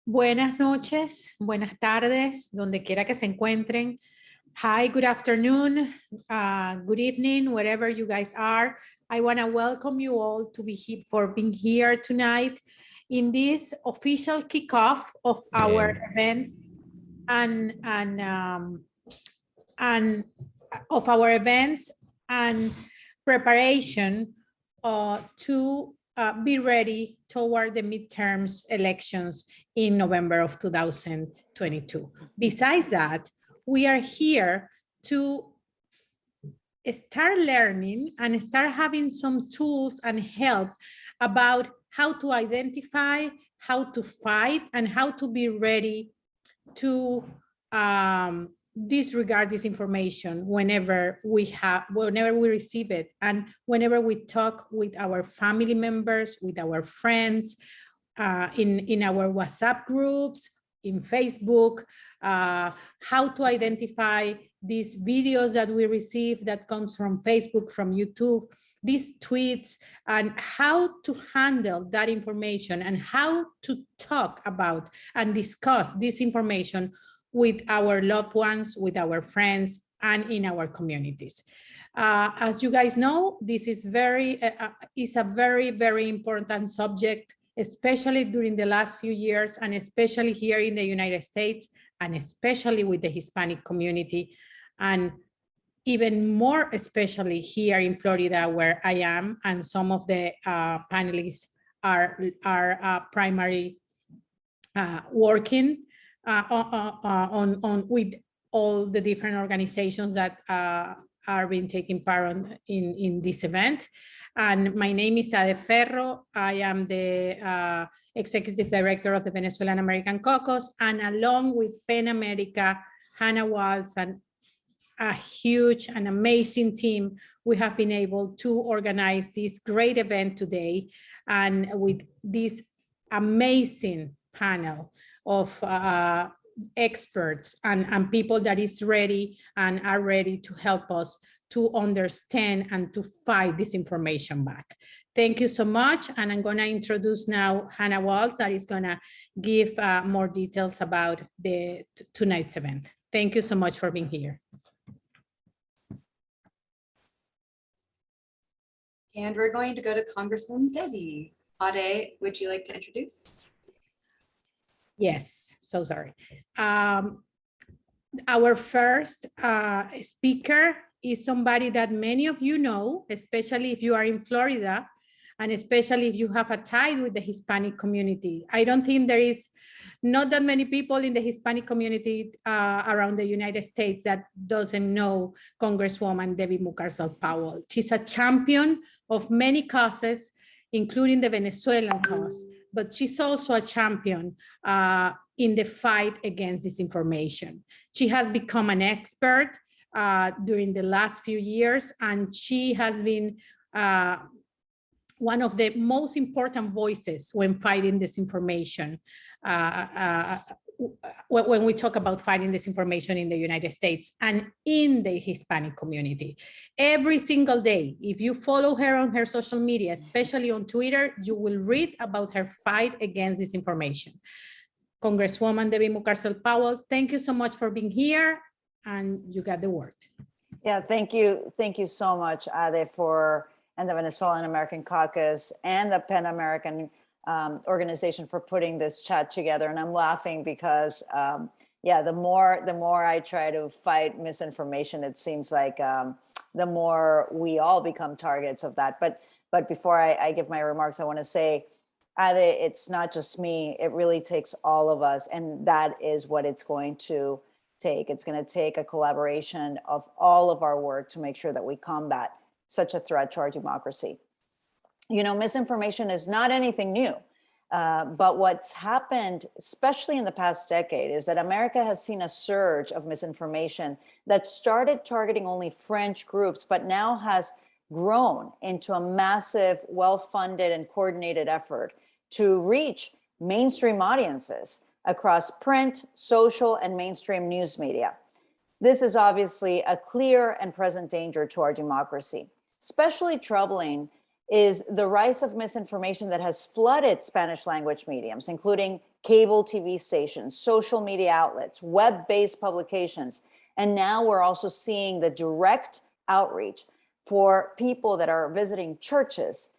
Buenas noches, buenas tardes, donde quiera que se encuentren. Hi, good afternoon, good evening, wherever you guys are. I want to welcome you all to for being here tonight in this official kickoff of our events and of our events and preparation to be ready toward the midterms elections in November of 2022. Besides that, we are here to start learning and start having some tools and help about how to identify, how to fight, and how to be ready to disregard this information whenever we receive it, and whenever we talk with our family members, with our friends, in our WhatsApp groups, in Facebook, how to identify these videos that we receive that comes from Facebook, from YouTube, these tweets, and how to handle that information and how to talk about and discuss this information with our loved ones, with our friends, and in our communities. As you guys know, this is a very, very important subject, especially during the last few years, and especially here in the United States, and especially with the Hispanic community, and even more especially here in Florida, where I am, and some of the panelists are primarily working on with all the different organizations that are being taking part in this event. And my name is Adelys Ferro. I am the Executive Director of the Venezuelan American Caucus, and along with PEN America, Hannah Waltz, and a huge and amazing team, we have been able to organize this great event today, and with this amazing panel of experts and people that is ready and are ready to help us to understand and to fight this information back. Thank you so much. And I'm going to introduce now Hannah Waltz, that is going to give more details about tonight's event. Thank you so much for being here. And we're going to go to Congresswoman Debbie. Ade, would you like to introduce? Yes, so sorry. Our first speaker is somebody that many of you know, especially if you are in Florida, and especially if you have a tie with the Hispanic community. I don't think there is not that many people in the Hispanic community around the United States that doesn't know Congresswoman Debbie Mucarsel-Powell. She's a champion of many causes, including the Venezuelan cause, but she's also a champion in the fight against disinformation. She has become an expert during the last few years, and she has been one of the most important voices when fighting disinformation, when we talk about fighting disinformation in the United States and in the Hispanic community. Every single day, if you follow her on her social media, especially on Twitter, you will read about her fight against disinformation. Congresswoman Debbie Mucarsel-Powell, thank you so much for being here, and you got the word. Yeah, thank you. Thank you so much, Ade, and the Venezuelan American Caucus and the PEN American organization for putting this chat together. And I'm laughing because, yeah, the more I try to fight misinformation, it seems like the more we all become targets of that. But before I give my remarks, I want to say, Ade, it's not just me. It really takes all of us, and that is what it's going to take. It's going to take a collaboration of all of our work to make sure that we combat such a threat to our democracy. You know, misinformation is not anything new, but what's happened, especially in the past decade, is that America has seen a surge of misinformation that started targeting only French groups, but now has grown into a massive, well-funded and coordinated effort to reach mainstream audiences across print, social, and mainstream news media. This is obviously a clear and present danger to our democracy. Especially troubling is the rise of misinformation that has flooded Spanish language mediums, including cable TV stations, social media outlets, web-based publications. And now we're also seeing the direct outreach for people that are visiting churches,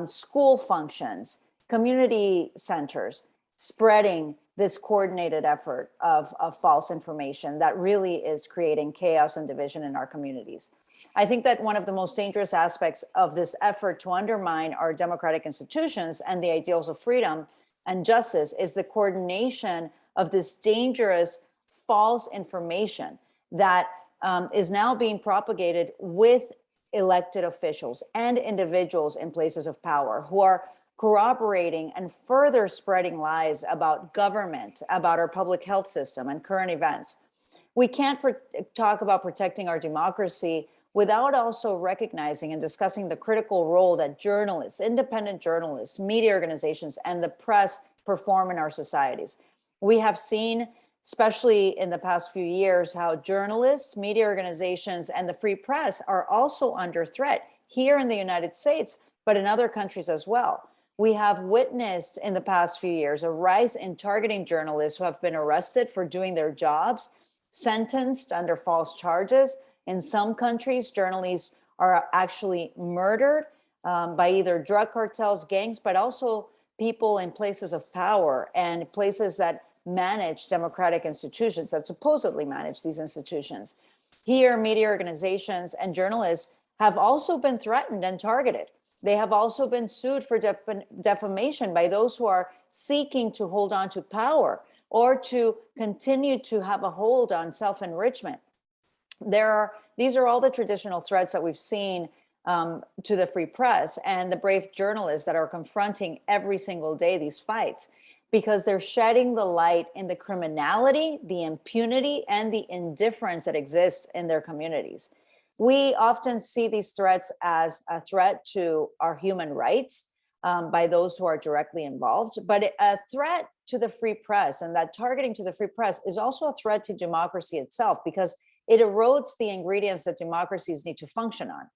school functions, community centers, spreading this coordinated effort of false information that really is creating chaos and division in our communities. I think that one of the most dangerous aspects of this effort to undermine our democratic institutions and the ideals of freedom and justice is the coordination of this dangerous false information that is now being propagated with elected officials and individuals in places of power who are corroborating and further spreading lies about government, about our public health system and current events. We can't talk about protecting our democracy without also recognizing and discussing the critical role that journalists, independent journalists, media organizations, and the press perform in our societies. We have seen, especially in the past few years, how journalists, media organizations, and the free press are also under threat here in the United States, but in other countries as well. We have witnessed in the past few years a rise in targeting journalists who have been arrested for doing their jobs, sentenced under false charges. In some countries, journalists are actually murdered by either drug cartels, gangs, but also people in places of power and places that manage democratic institutions, that supposedly manage these institutions. Here, media organizations and journalists have also been threatened and targeted. They have also been sued for defamation by those who are seeking to hold on to power or to continue to have a hold on self-enrichment. These are all the traditional threats that we've seen to the free press and the brave journalists that are confronting every single day these fights, because they're shedding the light in the criminality, the impunity, and the indifference that exists in their communities. We often see these threats as a threat to our human rights by those who are directly involved, but a threat to the free press, and that targeting to the free press is also a threat to democracy itself, because it erodes the ingredients that democracies need to function on.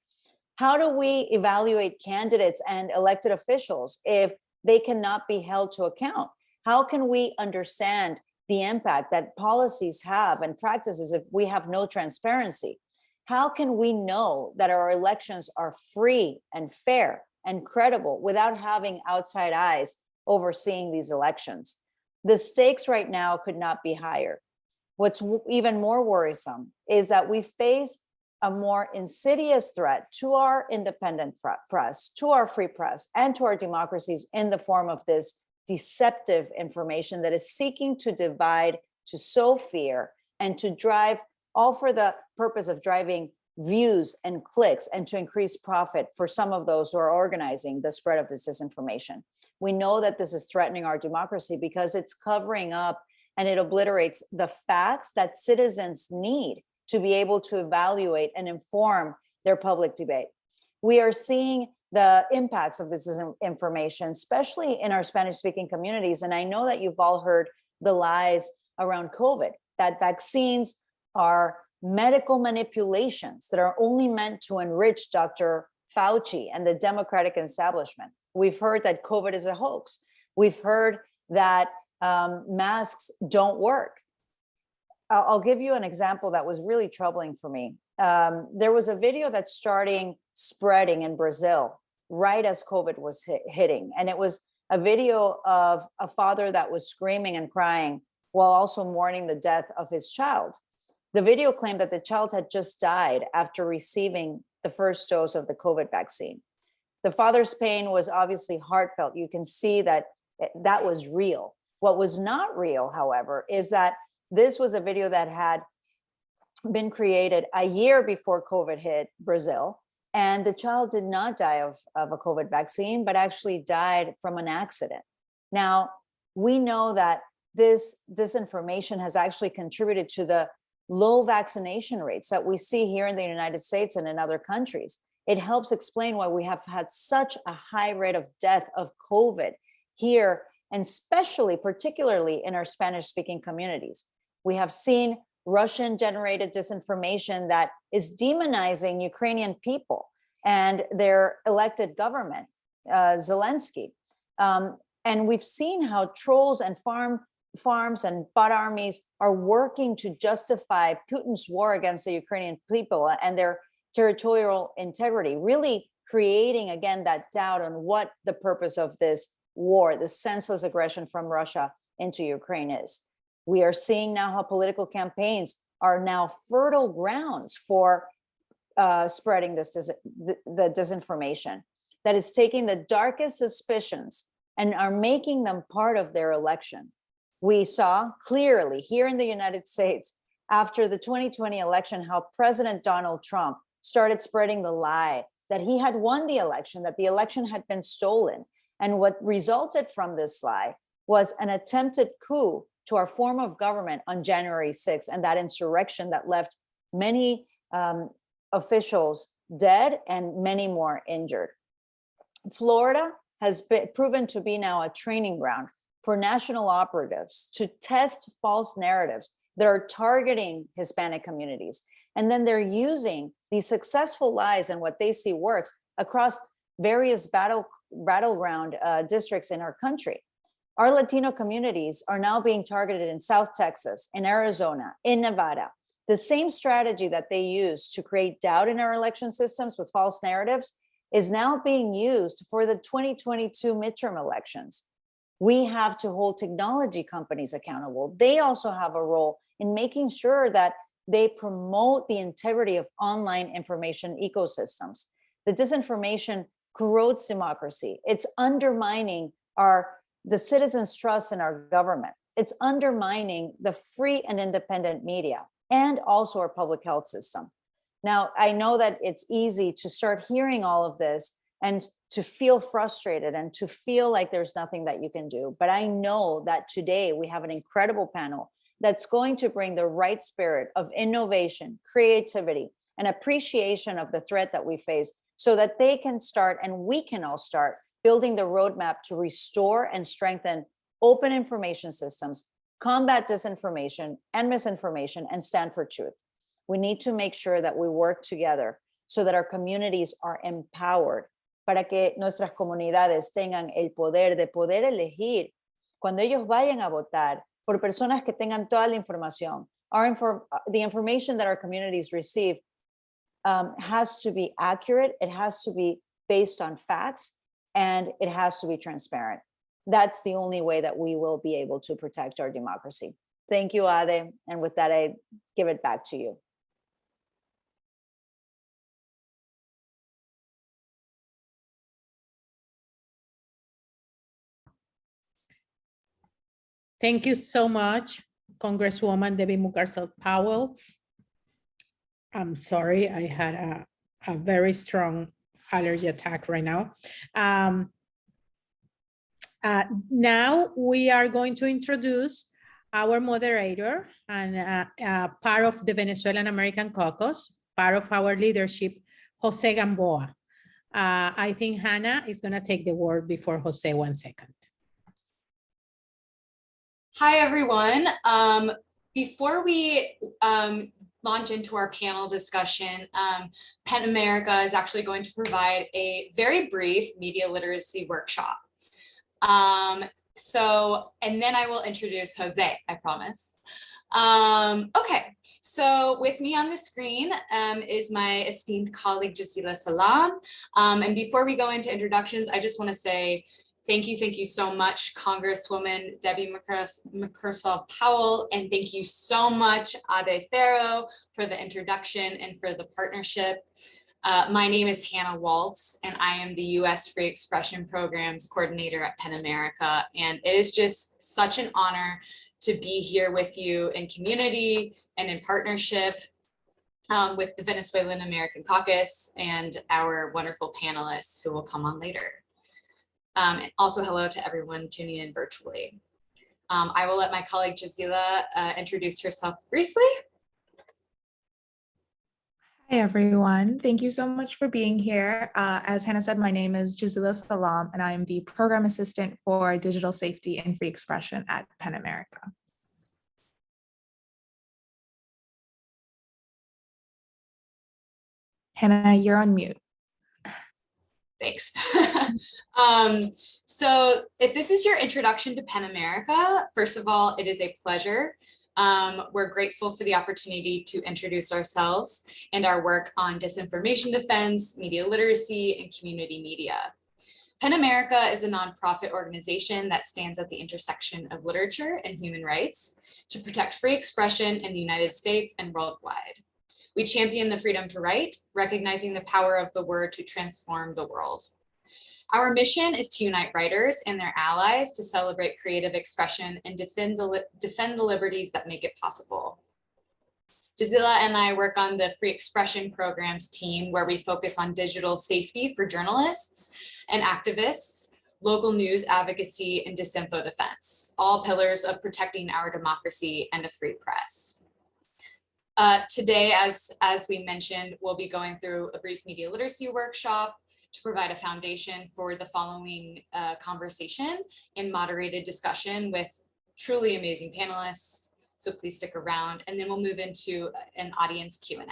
How do we evaluate candidates and elected officials if they cannot be held to account? How can we understand the impact that policies have and practices if we have no transparency? How can we know that our elections are free and fair and credible without having outside eyes overseeing these elections? The stakes right now could not be higher. What's even more worrisome is that we face a more insidious threat to our independent press, to our free press, and to our democracies in the form of this deceptive information that is seeking to divide, to sow fear, and to drive, all for the purpose of driving views and clicks and to increase profit for some of those who are organizing the spread of this disinformation. We know that this is threatening our democracy because it's covering up and it obliterates the facts that citizens need to be able to evaluate and inform their public debate. We are seeing the impacts of this disinformation, especially in our Spanish-speaking communities. And I know that you've all heard the lies around COVID, that vaccines are medical manipulations that are only meant to enrich Dr. Fauci and the Democratic establishment. We've heard that COVID is a hoax. We've heard that masks don't work. I'll give you an example that was really troubling for me. There was a video that's starting spreading in Brazil right as COVID was hitting. And it was a video of a father that was screaming and crying while also mourning the death of his child. The video claimed that the child had just died after receiving the first dose of the COVID vaccine. The father's pain was obviously heartfelt. You can see that that was real. What was not real, however, is that this was a video that had been created a year before COVID hit Brazil, and the child did not die of a COVID vaccine, but actually died from an accident. Now, we know that this disinformation has actually contributed to the low vaccination rates that we see here in the United States and in other countries. It helps explain why we have had such a high rate of death of COVID here, and especially, particularly in our Spanish-speaking communities. We have seen Russian-generated disinformation that is demonizing Ukrainian people and their elected government, Zelensky. And And we've seen how trolls and farms and bot armies are working to justify Putin's war against the Ukrainian people and their territorial integrity, really creating, again, that doubt on what the purpose of this war, the senseless aggression from Russia into Ukraine is. We are seeing now how political campaigns are now fertile grounds for spreading the disinformation that is taking the darkest suspicions and are making them part of their election. We saw clearly here in the United States after the 2020 election how President Donald Trump started spreading the lie that he had won the election, that the election had been stolen. And what resulted from this lie was an attempted coup to our form of government on January 6th, and that insurrection that left many officials dead and many more injured. Florida has been proven to be now a training ground for national operatives to test false narratives that are targeting Hispanic communities. And then they're using these successful lies and what they see works across various battleground districts in our country. Our Latino communities are now being targeted in South Texas, in Arizona, in Nevada. The same strategy that they use to create doubt in our election systems with false narratives is now being used for the 2022 midterm elections. We have to hold technology companies accountable. They also have a role in making sure that they promote the integrity of online information ecosystems. The disinformation corrodes democracy. It's undermining the citizens' trust in our government. It's undermining the free and independent media and also our public health system. Now, I know that it's easy to start hearing all of this and to feel frustrated and to feel like there's nothing that you can do. But I know that today we have an incredible panel that's going to bring the right spirit of innovation, creativity, and appreciation of the threat that we face so that they can start and we can all start building the roadmap to restore and strengthen open information systems, combat disinformation and misinformation, and stand for truth. We need to make sure that we work together so that our communities are empowered para que nuestras comunidades tengan el poder de poder elegir cuando ellos vayan a votar por personas que tengan toda la información. The information that our communities receive has to be accurate, it has to be based on facts, and it has to be transparent. That's the only way that we will be able to protect our democracy. Thank you, Ade. And with that, I give it back to you. Thank you so much, Congresswoman Debbie Mucarsel-Powell. I'm sorry, I had a very strong allergy attack right now. Now we are going to introduce our moderator and part of the Venezuelan American Caucus, part of our leadership, Jose Gamboa. I think Hannah is going to take the word before Jose 1 second. Hi, everyone. Before we launch into our panel discussion, PEN America is actually going to provide a very brief media literacy workshop. And then I will introduce Jose, I promise. Okay, so with me on the screen is my esteemed colleague, Gisela Salam. And before we go into introductions, I just want to say thank you so much, Congresswoman Debbie Mucarsel-Powell, and thank you so much, Ade Ferro, for the introduction and for the partnership. My name is Hannah Waltz, and I am the U.S. Free Expression Programs Coordinator at PEN America, and it is just such an honor to be here with you in community and in partnership with the Venezuelan American Caucus and our wonderful panelists who will come on later. And also hello to everyone tuning in virtually. I will let my colleague Gisela introduce herself briefly. Hi, everyone. Thank you so much for being here. As Hannah said, my name is Gisela Salam, and I am the Program Assistant for Digital Safety and Free Expression at PEN America. Hannah, you're on mute. Thanks. So if this is your introduction to PEN America, first of all, it is a pleasure. We're grateful for the opportunity to introduce ourselves and our work on disinformation defense, media literacy, and community media. PEN America is a nonprofit organization that stands at the intersection of literature and human rights to protect free expression in the United States and worldwide. We champion the freedom to write, recognizing the power of the word to transform the world. Our mission is to unite writers and their allies to celebrate creative expression and defend the liberties that make it possible. Gisela and I work on the Free Expression Programs team, where we focus on digital safety for journalists and activists, local news advocacy, and disinfo defense, all pillars of protecting our democracy and a free press. Today, as we mentioned, we'll be going through a brief media literacy workshop to provide a foundation for the following conversation and moderated discussion with truly amazing panelists. So please stick around, and then we'll move into an audience Q&A.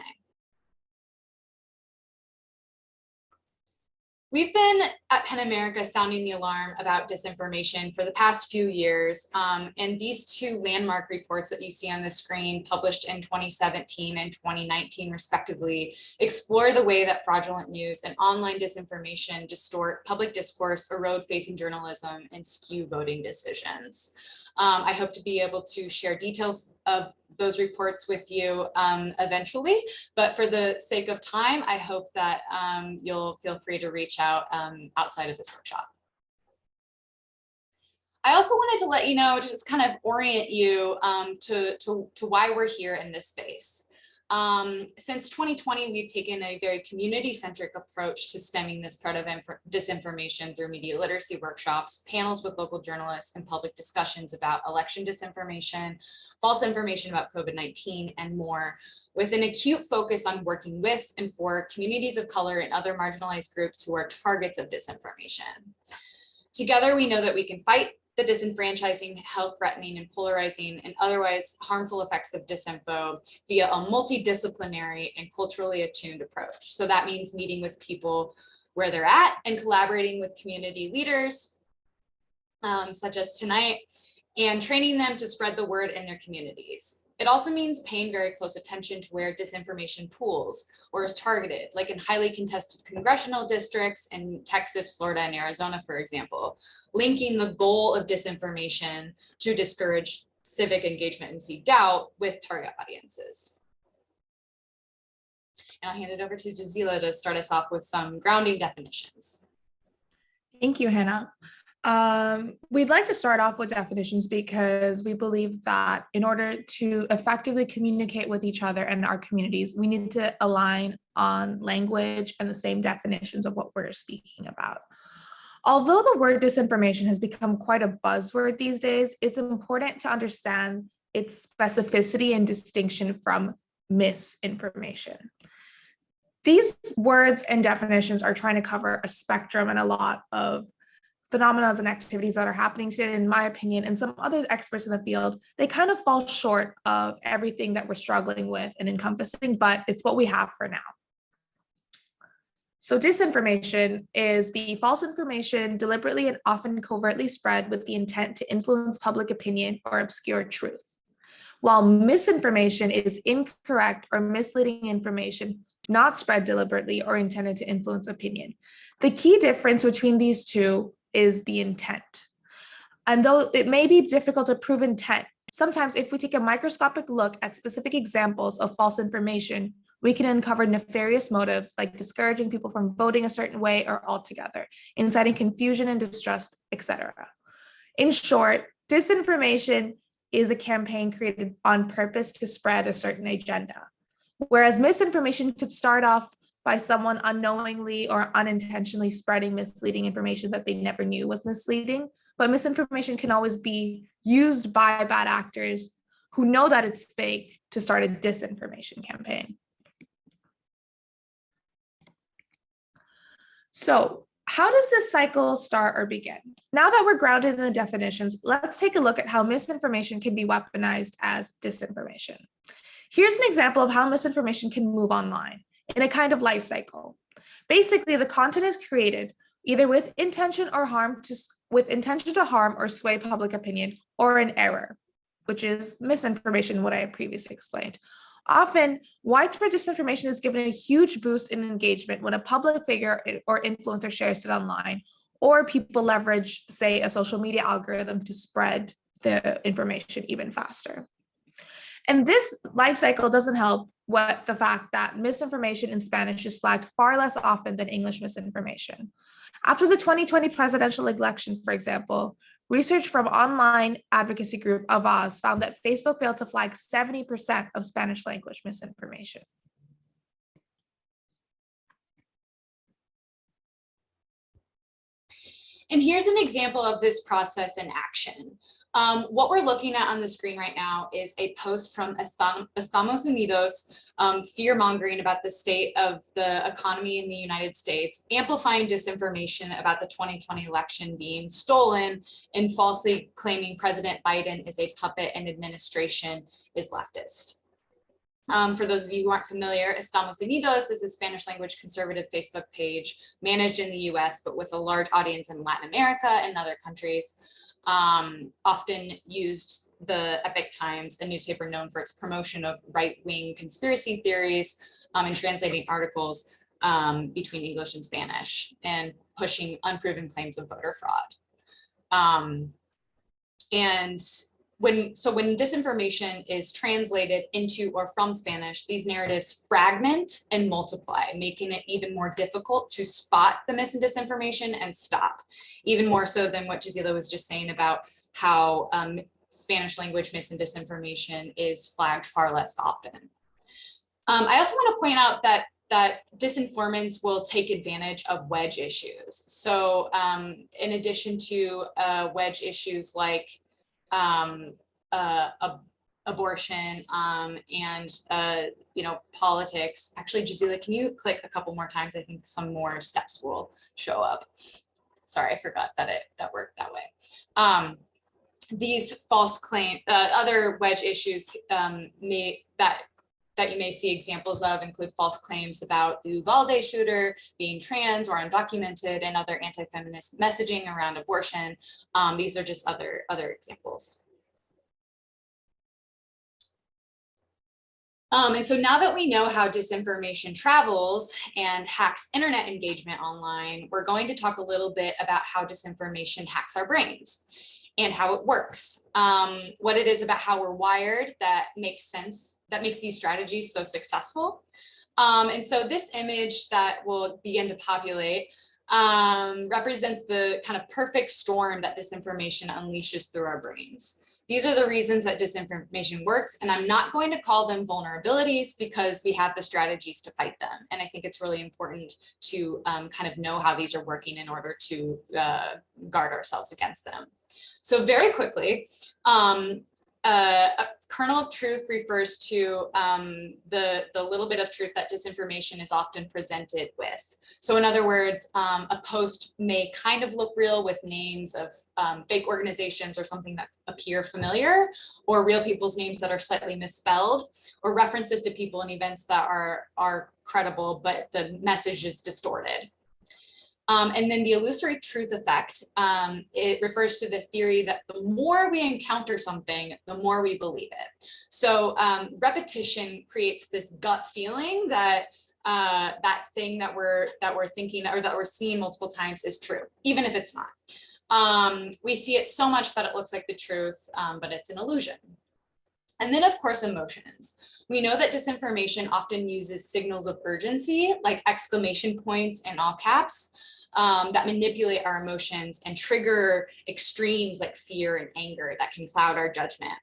We've been at PEN America sounding the alarm about disinformation for the past few years, and these two landmark reports that you see on the screen, published in 2017 and 2019 respectively, explore the way that fraudulent news and online disinformation distort public discourse, erode faith in journalism, and skew voting decisions. I hope to be able to share details of those reports with you eventually, but for the sake of time, I hope that you'll feel free to reach out outside of this workshop. I also wanted to let you know, just kind of orient you to why we're here in this space. Since 2020, we've taken a very community-centric approach to stemming this spread of disinformation through media literacy workshops, panels with local journalists, and public discussions about election disinformation, false information about COVID-19, and more, with an acute focus on working with and for communities of color and other marginalized groups who are targets of disinformation. Together, we know that we can fight the disenfranchising, health-threatening, and polarizing, and otherwise harmful effects of disinfo via a multidisciplinary and culturally attuned approach. So that means meeting with people where they're at and collaborating with community leaders, such as tonight, and training them to spread the word in their communities. It also means paying very close attention to where disinformation pools or is targeted, like in highly contested congressional districts in Texas, Florida, and Arizona, for example, linking the goal of disinformation to discourage civic engagement and seed doubt with target audiences. And I'll hand it over to Gisela to start us off with some grounding definitions. Thank you, Hannah. We'd like to start off with definitions because we believe that in order to effectively communicate with each other and our communities, we need to align on language and the same definitions of what we're speaking about. Although the word disinformation has become quite a buzzword these days, it's important to understand its specificity and distinction from misinformation. These words and definitions are trying to cover a spectrum and a lot of phenomena and activities that are happening today. In my opinion, and some other experts in the field, they kind of fall short of everything that we're struggling with and encompassing, but it's what we have for now. So disinformation is the false information deliberately and often covertly spread with the intent to influence public opinion or obscure truth. While misinformation is incorrect or misleading information not spread deliberately or intended to influence opinion. The key difference between these two is the intent. And though it may be difficult to prove intent, sometimes if we take a microscopic look at specific examples of false information, we can uncover nefarious motives like discouraging people from voting a certain way or altogether, inciting confusion and distrust, etc. In short, disinformation is a campaign created on purpose to spread a certain agenda, whereas misinformation could start off by someone unknowingly or unintentionally spreading misleading information that they never knew was misleading. But misinformation can always be used by bad actors who know that it's fake to start a disinformation campaign. So how does this cycle start or begin? Now that we're grounded in the definitions, let's take a look at how misinformation can be weaponized as disinformation. Here's an example of how misinformation can move online in a kind of life cycle. Basically, the content is created either with intention to harm or sway public opinion, or an error, which is misinformation, what I had previously explained. Often, widespread disinformation is given a huge boost in engagement when a public figure or influencer shares it online, or people leverage, say, a social media algorithm to spread the information even faster. And this life cycle doesn't help with the fact that misinformation in Spanish is flagged far less often than English misinformation. After the 2020 presidential election, for example, research from online advocacy group Avaz found that Facebook failed to flag 70% of Spanish language misinformation. And here's an example of this process in action. What we're looking at on the screen right now is a post from Estados Unidos, fear-mongering about the state of the economy in the United States, amplifying disinformation about the 2020 election being stolen, and falsely claiming President Biden is a puppet and administration is leftist. For those of you who aren't familiar, Estados Unidos is a Spanish language conservative Facebook page managed in the US, but with a large audience in Latin America and other countries. Often used the Epoch Times, a newspaper known for its promotion of right-wing conspiracy theories and translating articles between English and Spanish and pushing unproven claims of voter fraud. When disinformation is translated into or from Spanish, these narratives fragment and multiply, making it even more difficult to spot the mis and disinformation and stop, even more so than what Gisela was just saying about how Spanish language mis and disinformation is flagged far less often. I also want to point out that disinformants will take advantage of wedge issues. So in addition to wedge issues like abortion and politics. Actually, Gisela, can you click a couple more times? I think some more steps will show up. Sorry, I forgot that that worked that way. These false claim, other wedge issues that you may see examples of include false claims about the Uvalde shooter being trans or undocumented, and other anti-feminist messaging around abortion. These are just other examples. And so now that we know how disinformation travels and hacks internet engagement online, we're going to talk a little bit about how disinformation hacks our brains and how it works, what it is about how we're wired that makes sense, that makes these strategies so successful. And so this image that will begin to populate represents the kind of perfect storm that disinformation unleashes through our brains. These are the reasons that disinformation works, and I'm not going to call them vulnerabilities because we have the strategies to fight them. And I think it's really important to kind of know how these are working in order to guard ourselves against them. So very quickly, Kernel of Truth refers to the little bit of truth that disinformation is often presented with. So in other words, a post may kind of look real with names of fake organizations or something that appear familiar, or real people's names that are slightly misspelled, or references to people and events that are credible, but the message is distorted. And then the illusory truth effect, it refers to the theory that the more we encounter something, the more we believe it. So repetition creates this gut feeling that that thing that we're thinking or that we're seeing multiple times is true, even if it's not. We see it so much that it looks like the truth, but it's an illusion. And then, of course, emotions. We know that disinformation often uses signals of urgency, like exclamation points and all caps, that manipulate our emotions and trigger extremes like fear and anger that can cloud our judgment.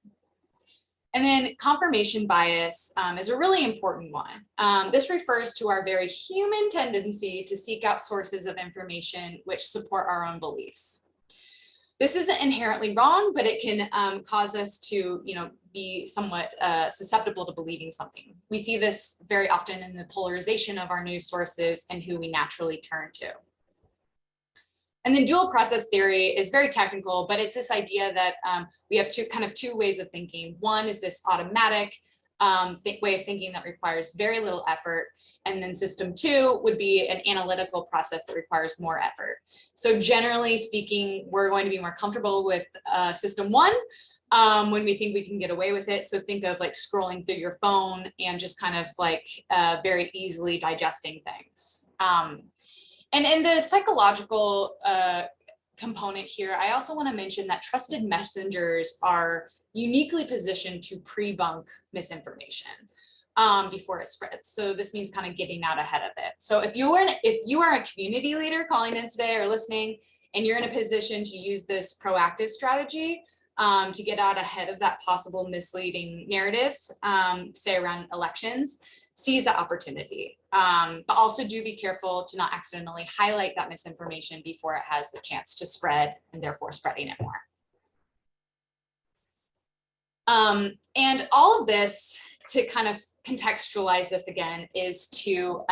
And then confirmation bias is a really important one. This refers to our very human tendency to seek out sources of information which support our own beliefs. This isn't inherently wrong, but it can cause us to, be somewhat susceptible to believing something. We see this very often in the polarization of our news sources and who we naturally turn to. And then dual process theory is very technical, but it's this idea that we have two ways of thinking. One is this automatic way of thinking that requires very little effort. And then system 2 would be an analytical process that requires more effort. So generally speaking, we're going to be more comfortable with system 1 when we think we can get away with it. So think of like scrolling through your phone and just kind of like very easily digesting things. And in the psychological component here, I also want to mention that trusted messengers are uniquely positioned to pre-bunk misinformation before it spreads. So this means kind of getting out ahead of it. So if you are a community leader calling in today or listening, and you're in a position to use this proactive strategy to get out ahead of that possible misleading narratives, say around elections, seize the opportunity. But also do be careful to not accidentally highlight that misinformation before it has the chance to spread, and therefore spreading it more. And all of this, to kind of contextualize this again, is to,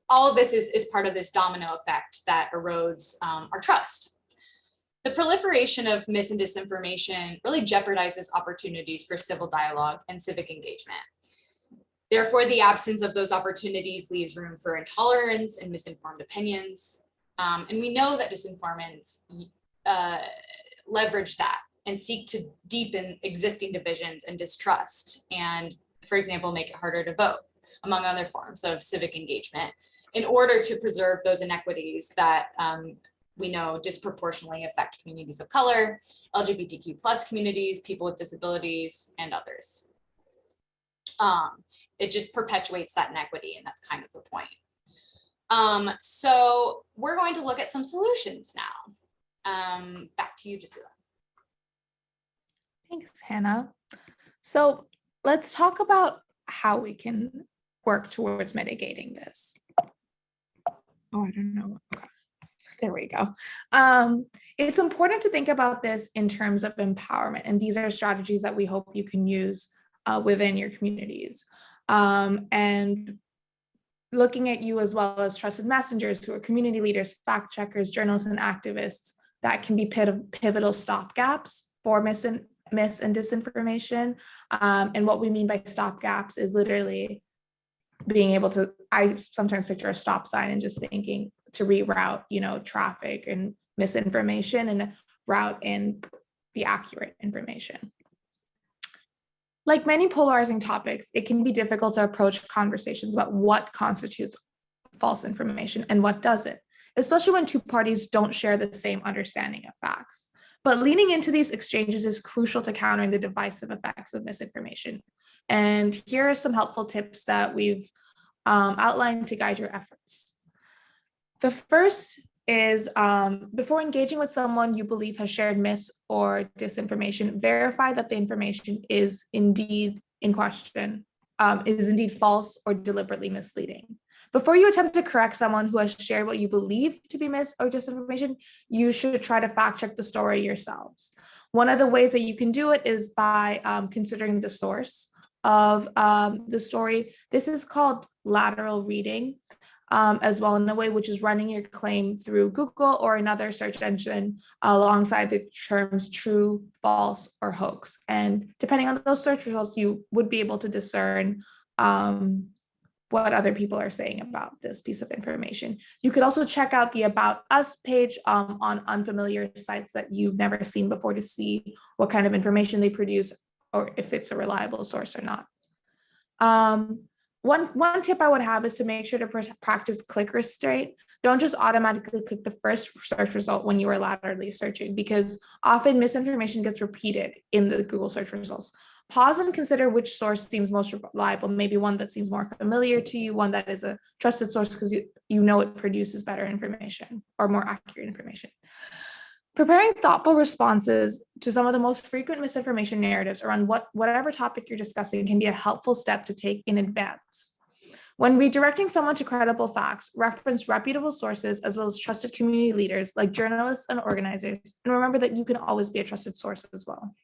all of this is part of this domino effect that erodes our trust. The proliferation of mis and disinformation really jeopardizes opportunities for civil dialogue and civic engagement. Therefore, the absence of those opportunities leaves room for intolerance and misinformed opinions. And we know that disinformants leverage that and seek to deepen existing divisions and distrust, and, for example, make it harder to vote, among other forms of civic engagement, in order to preserve those inequities that we know disproportionately affect communities of color, LGBTQ+ communities, people with disabilities, and others. It just perpetuates that inequity, and that's kind of the point. So we're going to look at some solutions now. Back to you, Gisela. Thanks, Hannah. So let's talk about how we can work towards mitigating this. Oh, I don't know. Okay. There we go. It's important to think about this in terms of empowerment, and these are strategies that we hope you can use within your communities. And looking at you as well as trusted messengers who are community leaders, fact checkers, journalists, and activists that can be pivotal stopgaps for mis and disinformation. And what we mean by stopgaps is literally being able to, I sometimes picture a stop sign and just thinking to reroute, traffic and misinformation and route in the accurate information. Like many polarizing topics, it can be difficult to approach conversations about what constitutes false information and what doesn't, especially when two parties don't share the same understanding of facts. But leaning into these exchanges is crucial to countering the divisive effects of misinformation. And here are some helpful tips that we've outlined to guide your efforts. The first is before engaging with someone you believe has shared mis or disinformation, verify that the information is indeed in question, is indeed false or deliberately misleading. Before you attempt to correct someone who has shared what you believe to be mis or disinformation, you should try to fact check the story yourselves. One of the ways that you can do it is by considering the source of the story. This is called lateral reading as well, in a way which is running your claim through Google or another search engine alongside the terms true, false, or hoax. And depending on those search results, you would be able to discern what other people are saying about this piece of information. You could also check out the About Us page on unfamiliar sites that you've never seen before to see what kind of information they produce or if it's a reliable source or not. One tip I would have is to make sure to practice click restraint. Don't just automatically click the first search result when you are laterally searching, because often misinformation gets repeated in the Google search results. Pause and consider which source seems most reliable, maybe one that seems more familiar to you, one that is a trusted source because you know it produces better information or more accurate information. Preparing thoughtful responses to some of the most frequent misinformation narratives around whatever topic you're discussing can be a helpful step to take in advance. When redirecting someone to credible facts, reference reputable sources as well as trusted community leaders like journalists and organizers, and remember that you can always be a trusted source as well.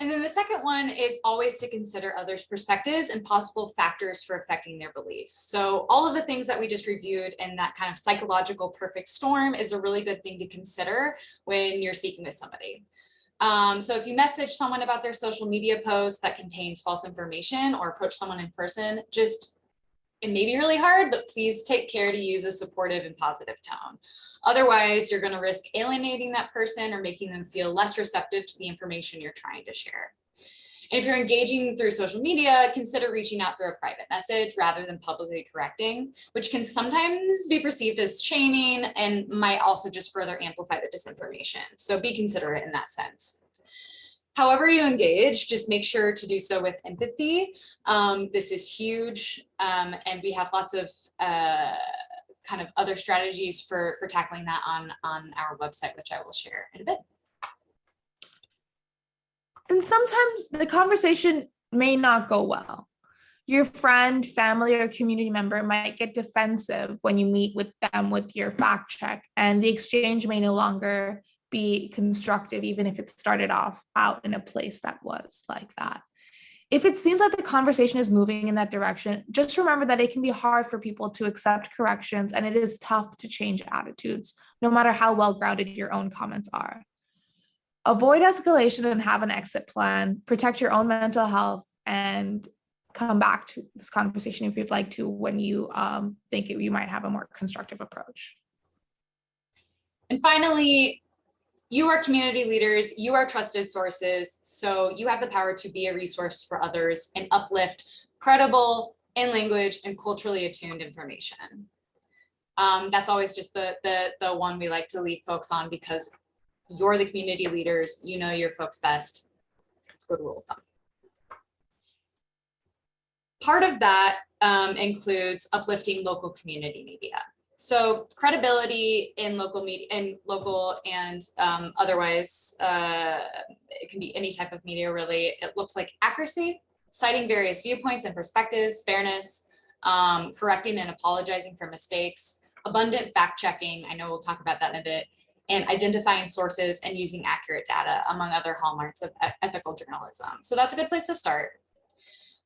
And then the second one is always to consider others' perspectives and possible factors for affecting their beliefs. So all of the things that we just reviewed and that kind of psychological perfect storm is a really good thing to consider when you're speaking with somebody. So if you message someone about their social media post that contains false information or approach someone in person, it may be really hard, but please take care to use a supportive and positive tone. Otherwise, you're going to risk alienating that person or making them feel less receptive to the information you're trying to share. And if you're engaging through social media, consider reaching out through a private message rather than publicly correcting, which can sometimes be perceived as shaming and might also just further amplify the disinformation. So be considerate in that sense. However you engage, just make sure to do so with empathy. This is huge, and we have lots of kind of other strategies for tackling that on our website, which I will share in a bit. And sometimes the conversation may not go well. Your friend, family, or community member might get defensive when you meet with them with your fact check, and the exchange may no longer be constructive, even if it started off out in a place that was like that. If it seems like the conversation is moving in that direction, just remember that it can be hard for people to accept corrections, and it is tough to change attitudes, no matter how well-grounded your own comments are. Avoid escalation and have an exit plan. Protect your own mental health and come back to this conversation if you'd like to when you think you might have a more constructive approach. And finally, you are community leaders, you are trusted sources, so you have the power to be a resource for others and uplift credible, in language, and culturally attuned information. That's always just the one we like to leave folks on, because you're the community leaders, you know your folks best. It's a good rule of thumb. Part of that includes uplifting local community media. So credibility in local media, and otherwise, it can be any type of media really. It looks like accuracy, citing various viewpoints and perspectives, fairness, correcting and apologizing for mistakes, abundant fact checking, I know we'll talk about that in a bit, and identifying sources and using accurate data, among other hallmarks of ethical journalism. So that's a good place to start.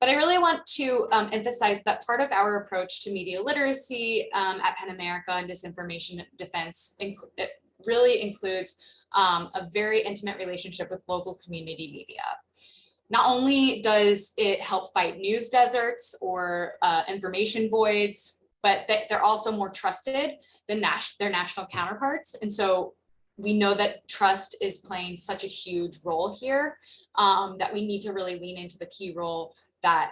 But I really want to emphasize that part of our approach to media literacy at PEN America and disinformation defense it really includes a very intimate relationship with local community media. Not only does it help fight news deserts or information voids, but they're also more trusted than their national counterparts. And so we know that trust is playing such a huge role here, that we need to really lean into the key role that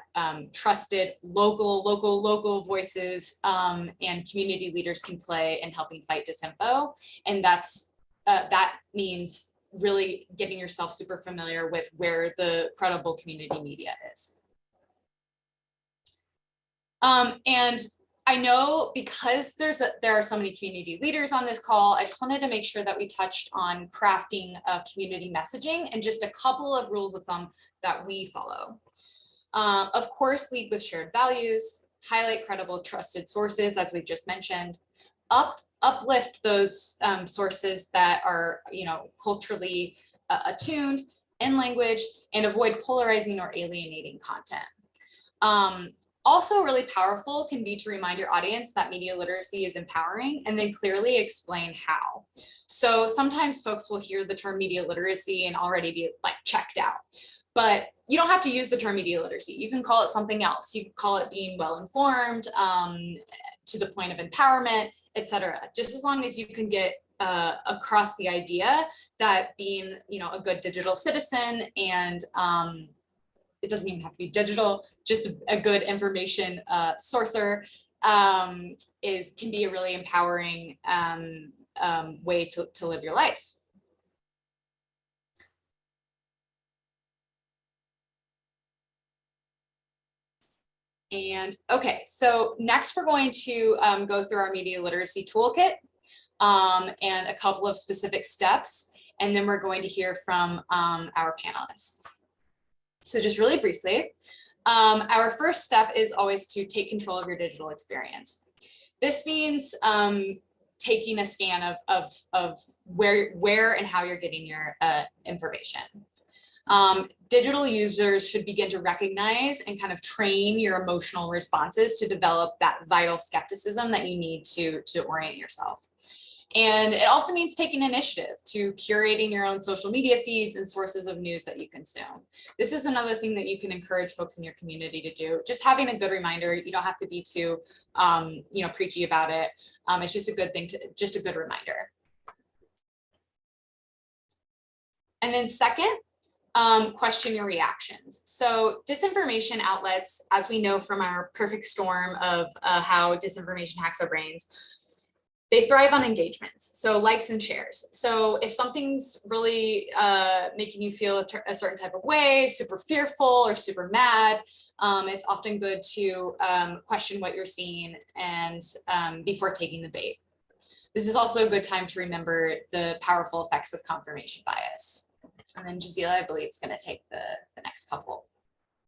trusted local voices and community leaders can play in helping fight disinfo. And that means really getting yourself super familiar with where the credible community media is. And I know because there are so many community leaders on this call, I just wanted to make sure that we touched on crafting community messaging and just a couple of rules of thumb that we follow. Of course, lead with shared values, highlight credible, trusted sources, as we've just mentioned, uplift those sources that are, culturally attuned in language, and avoid polarizing or alienating content. Also really powerful can be to remind your audience that media literacy is empowering and then clearly explain how. So sometimes folks will hear the term media literacy and already be like checked out, but you don't have to use the term media literacy. You can call it something else. You can call it being well-informed, to the point of empowerment, etc. Just as long as you can get across the idea that being, a good digital citizen and it doesn't even have to be digital, just a good information sourcer can be a really empowering way to live your life. And okay, so next we're going to go through our media literacy toolkit and a couple of specific steps, and then we're going to hear from our panelists. So just really briefly, our first step is always to take control of your digital experience. This means taking a scan of where and how you're getting your information. Digital users should begin to recognize and kind of train your emotional responses to develop that vital skepticism that you need to orient yourself. And it also means taking initiative to curating your own social media feeds and sources of news that you consume. This is another thing that you can encourage folks in your community to do. Just having a good reminder. You don't have to be too, preachy about it. It's just a good thing just a good reminder. And then second, question your reactions. So disinformation outlets, as we know from our perfect storm of how disinformation hacks our brains, they thrive on engagements, so likes and shares. So if something's really making you feel a certain type of way, super fearful or super mad, it's often good to question what you're seeing and before taking the bait. This is also a good time to remember the powerful effects of confirmation bias. And then Jazila, I believe, is going to take the next couple.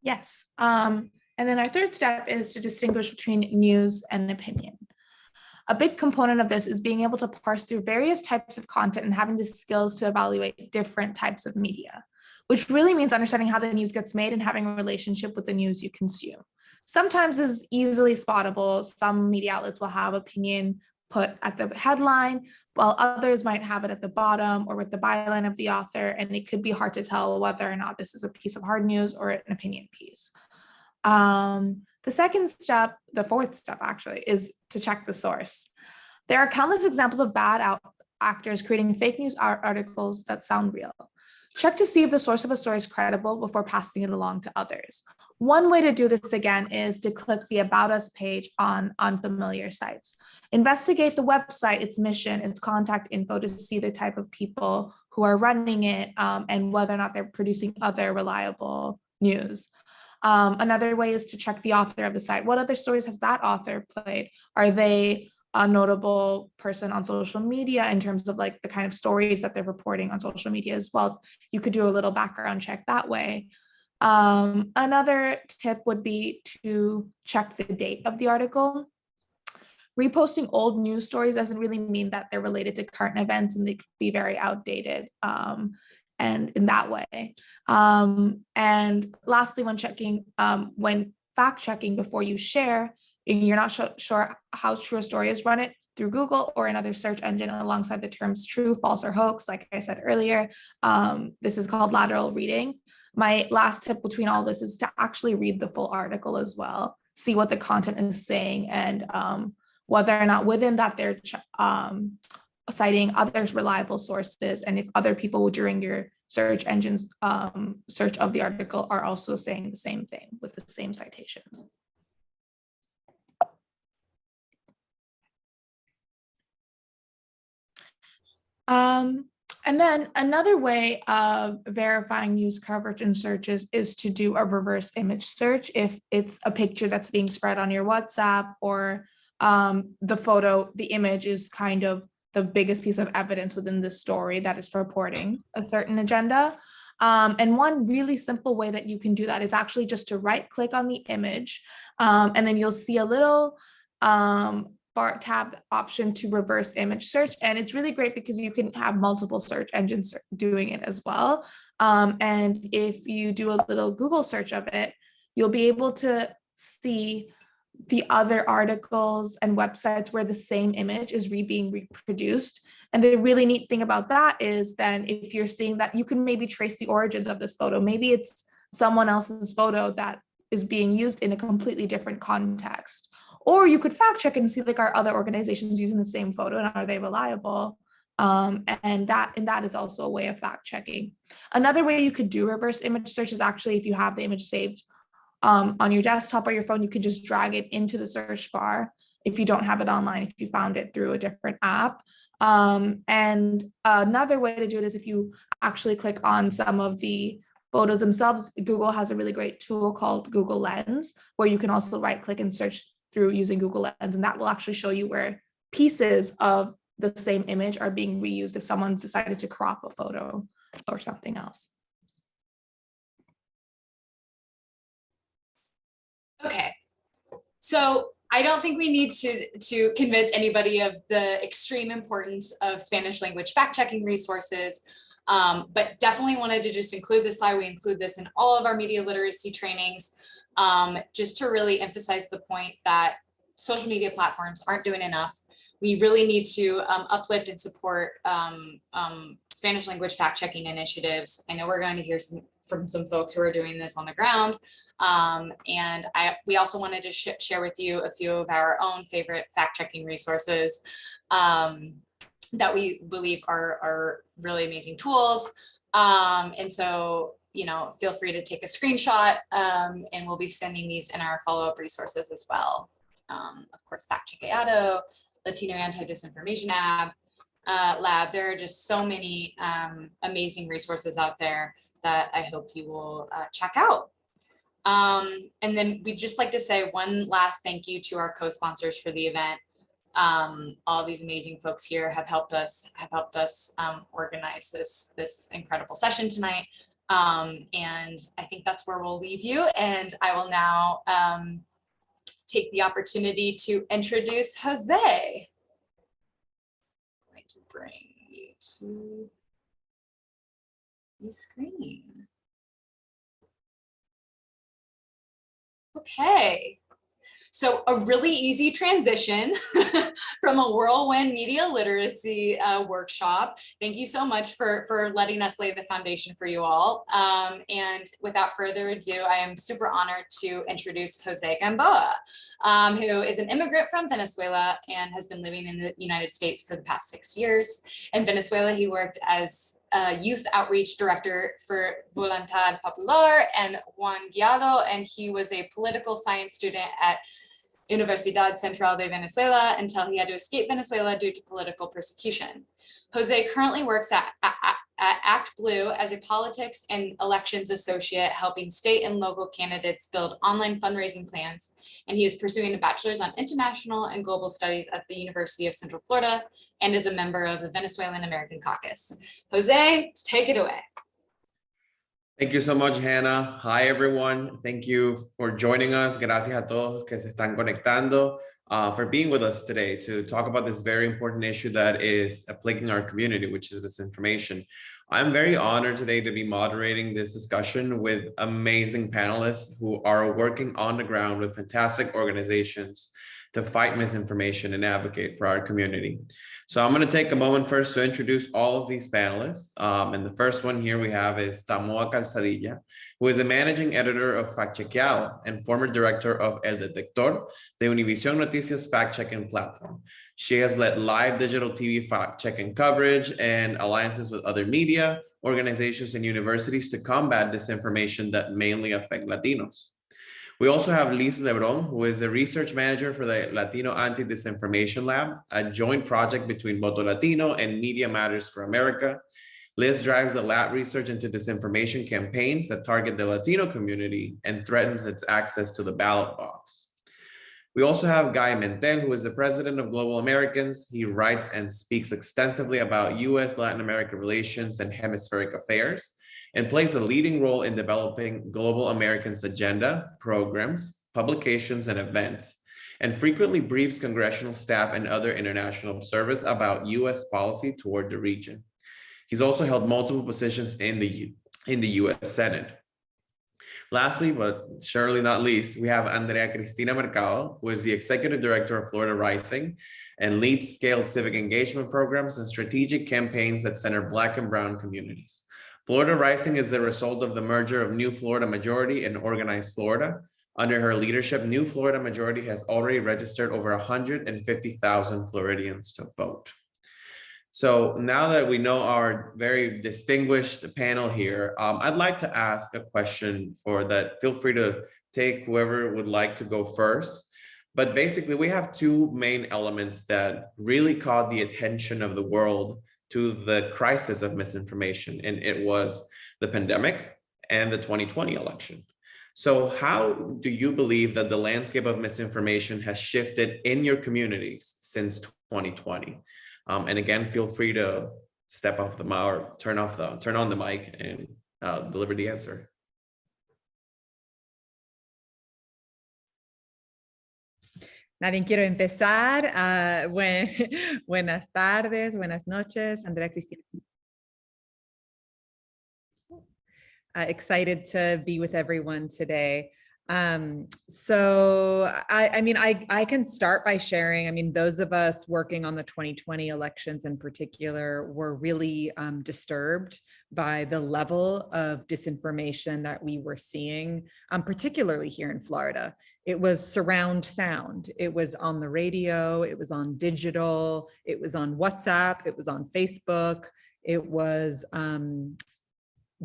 Yes. And then our third step is to distinguish between news and opinion. A big component of this is being able to parse through various types of content and having the skills to evaluate different types of media, which really means understanding how the news gets made and having a relationship with the news you consume. Sometimes this is easily spottable. Some media outlets will have opinion put at the headline, while others might have it at the bottom or with the byline of the author, and it could be hard to tell whether or not this is a piece of hard news or an opinion piece. The second step, the fourth step actually, is to check the source. There are countless examples of bad actors creating fake news articles that sound real. Check to see if the source of a story is credible before passing it along to others. One way to do this again is to click the About Us page on unfamiliar sites. Investigate the website, its mission, its contact info to see the type of people who are running it and whether or not they're producing other reliable news. Another way is to check the author of the site. What other stories has that author played? Are they a notable person on social media in terms of like the kind of stories that they're reporting on social media as well? You could do a little background check that way. Another tip would be to check the date of the article. Reposting old news stories doesn't really mean that they're related to current events, and they could be very outdated. And in that way. And lastly, when fact checking before you share, and you're not sure how true a story is, run it through Google or another search engine alongside the terms true, false, or hoax, like I said earlier. This is called lateral reading. My last tip between all this is to actually read the full article as well, see what the content is saying, and whether or not within that they're citing other reliable sources, and if other people during your search engines search of the article are also saying the same thing with the same citations. And then another way of verifying news coverage in searches is to do a reverse image search if it's a picture that's being spread on your WhatsApp, or the image is kind of the biggest piece of evidence within the story that is purporting a certain agenda. And one really simple way that you can do that is actually just to right click on the image, and then you'll see a little bar tab option to reverse image search. And it's really great because you can have multiple search engines doing it as well. And if you do a little Google search of it, you'll be able to see the other articles and websites where the same image is being reproduced. And the really neat thing about that is then if you're seeing that, you can maybe trace the origins of this photo. Maybe it's someone else's photo that is being used in a completely different context. Or you could fact check and see, like, are other organizations using the same photo and are they reliable? And that is also a way of fact checking. Another way you could do reverse image search is actually if you have the image saved on your desktop or your phone, you could just drag it into the search bar if you don't have it online, if you found it through a different app. And another way to do it is if you actually click on some of the photos themselves. Google has a really great tool called Google Lens, where you can also right click and search through using Google Lens, and that will actually show you where pieces of the same image are being reused if someone's decided to crop a photo or something else. Okay, so I don't think we need to convince anybody of the extreme importance of Spanish language fact-checking resources. But definitely wanted to just include this slide. We include this in all of our media literacy trainings, just to really emphasize the point that social media platforms aren't doing enough. We really need to uplift and support Spanish language fact-checking initiatives. I know we're going to hear from some folks who are doing this on the ground. And we also wanted to share with you a few of our own favorite fact-checking resources that we believe are really amazing tools. And so, you know, feel free to take a screenshot, and we'll be sending these in our follow-up resources as well. Of course, FactChequeado, Latino Anti-Disinformation Lab. There are just so many amazing resources out there that I hope you will check out. And then we'd just like to say one last thank you to our co-sponsors for the event. All these amazing folks here have helped us organize this incredible session tonight. And I think that's where we'll leave you. And I will now take the opportunity to introduce Jose. I'm going to bring you to the screen. Okay. So a really easy transition from a whirlwind media literacy workshop. Thank you so much for letting us lay the foundation for you all. And without further ado, I am super honored to introduce Jose Gamboa, who is an immigrant from Venezuela and has been living in the United States for the past 6 years. In Venezuela, he worked as youth outreach director for Voluntad Popular and Juan Guaido, and he was a political science student at Universidad Central de Venezuela until he had to escape Venezuela due to political persecution. Jose currently works at ActBlue as a politics and elections associate, helping state and local candidates build online fundraising plans. And he is pursuing a bachelor's on international and global studies at the University of Central Florida and is a member of the Venezuelan American Caucus. Jose, take it away. Thank you so much, Hannah. Hi, everyone. Thank you for joining us. Gracias a todos que se están conectando, for being with us today to talk about this very important issue that is plaguing our community, which is misinformation. I'm very honored today to be moderating this discussion with amazing panelists who are working on the ground with fantastic organizations to fight misinformation and advocate for our community. So I'm going to take a moment first to introduce all of these panelists. And the first one here we have is Tamoa Calzadilla, who is the managing editor of FactChequeado and former director of elDetector, the Univision Noticias fact-checking platform. She has led live digital TV fact-checking coverage and alliances with other media, organizations, and universities to combat disinformation that mainly affect Latinos. We also have Lebrón, who is the research manager for the Latino Anti-Disinformation Lab, a joint project between Voto Latino and Media Matters for America. Liz drives the lab research into disinformation campaigns that target the Latino community and threatens its access to the ballot box. We also have Mentel, who is the president of Global Americans. He writes and speaks extensively about US-Latin America relations and hemispheric affairs, and plays a leading role in developing Global Americans' agenda, programs, publications, and events, and frequently briefs congressional staff and other international observers about US policy toward the region. He's also held multiple positions in the US Senate. Lastly, but surely not least, we have Andrea Cristina Mercado, who is the executive director of Florida Rising and leads scaled civic engagement programs and strategic campaigns that center Black and Brown communities. Florida Rising is the result of the merger of New Florida Majority and Organized Florida. Under her leadership, New Florida Majority has already registered over 150,000 Floridians to vote. So now that we know our very distinguished panel here, I'd like to ask a question for that. Feel free to take whoever would like to go first. But basically, we have two main elements that really caught the attention of the world to the crisis of misinformation, and it was the pandemic and the 2020 election. So how do you believe that the landscape of misinformation has shifted in your communities since 2020? And again, feel free to step off the mic or turn on the mic and deliver the answer. Nadie, quiero empezar. Buenas tardes, buenas noches, Andrea, Cristina. Excited to be with everyone today. So I can start by sharing. I mean, those of us working on the 2020 elections in particular were really disturbed by the level of disinformation that we were seeing, particularly here in Florida. It was surround sound. It was on the radio, it was on digital, it was on WhatsApp, it was on Facebook, it was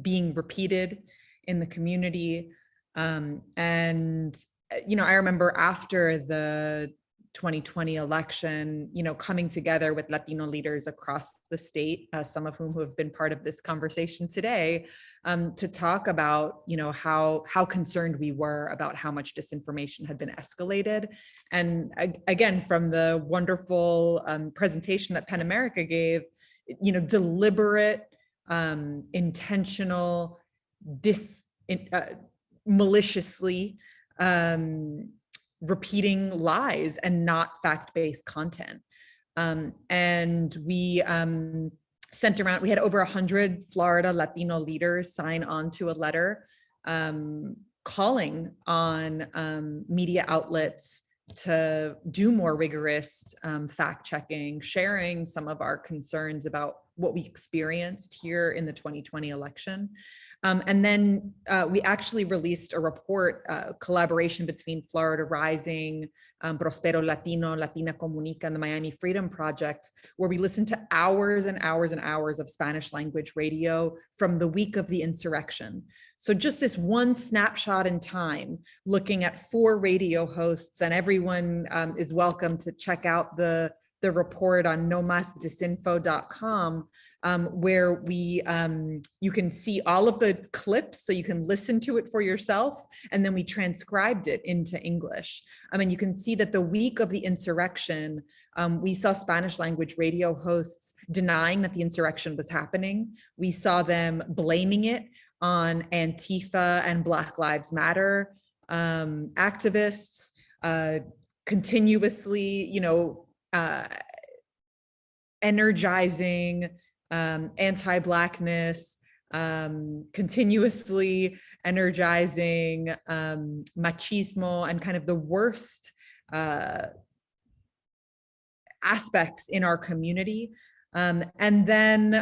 being repeated in the community. And, I remember after the 2020 election, coming together with Latino leaders across the state, some of whom have been part of this conversation today, to talk about, how concerned we were about how much disinformation had been escalated. And again, from the wonderful presentation that PEN America gave, deliberate, intentional, maliciously repeating lies and not fact-based content. And we sent around, we had over 100 Florida Latino leaders sign on to a letter calling on media outlets to do more rigorous fact-checking, sharing some of our concerns about what we experienced here in the 2020 election. And then we actually released a report, collaboration between Florida Rising, Prospero Latino, Latina Comunica, and the Miami Freedom Project, where we listened to hours and hours and hours of Spanish language radio from the week of the insurrection. So just this one snapshot in time, looking at 4 radio hosts, and everyone is welcome to check out the report on nomasdisinfo.com, where we you can see all of the clips, so you can listen to it for yourself, and then we transcribed it into English. I mean, you can see that the week of the insurrection, we saw Spanish language radio hosts denying that the insurrection was happening. We saw them blaming it on Antifa and Black Lives Matter activists, continuously, energizing anti-Blackness, continuously energizing machismo and kind of the worst aspects in our community. And then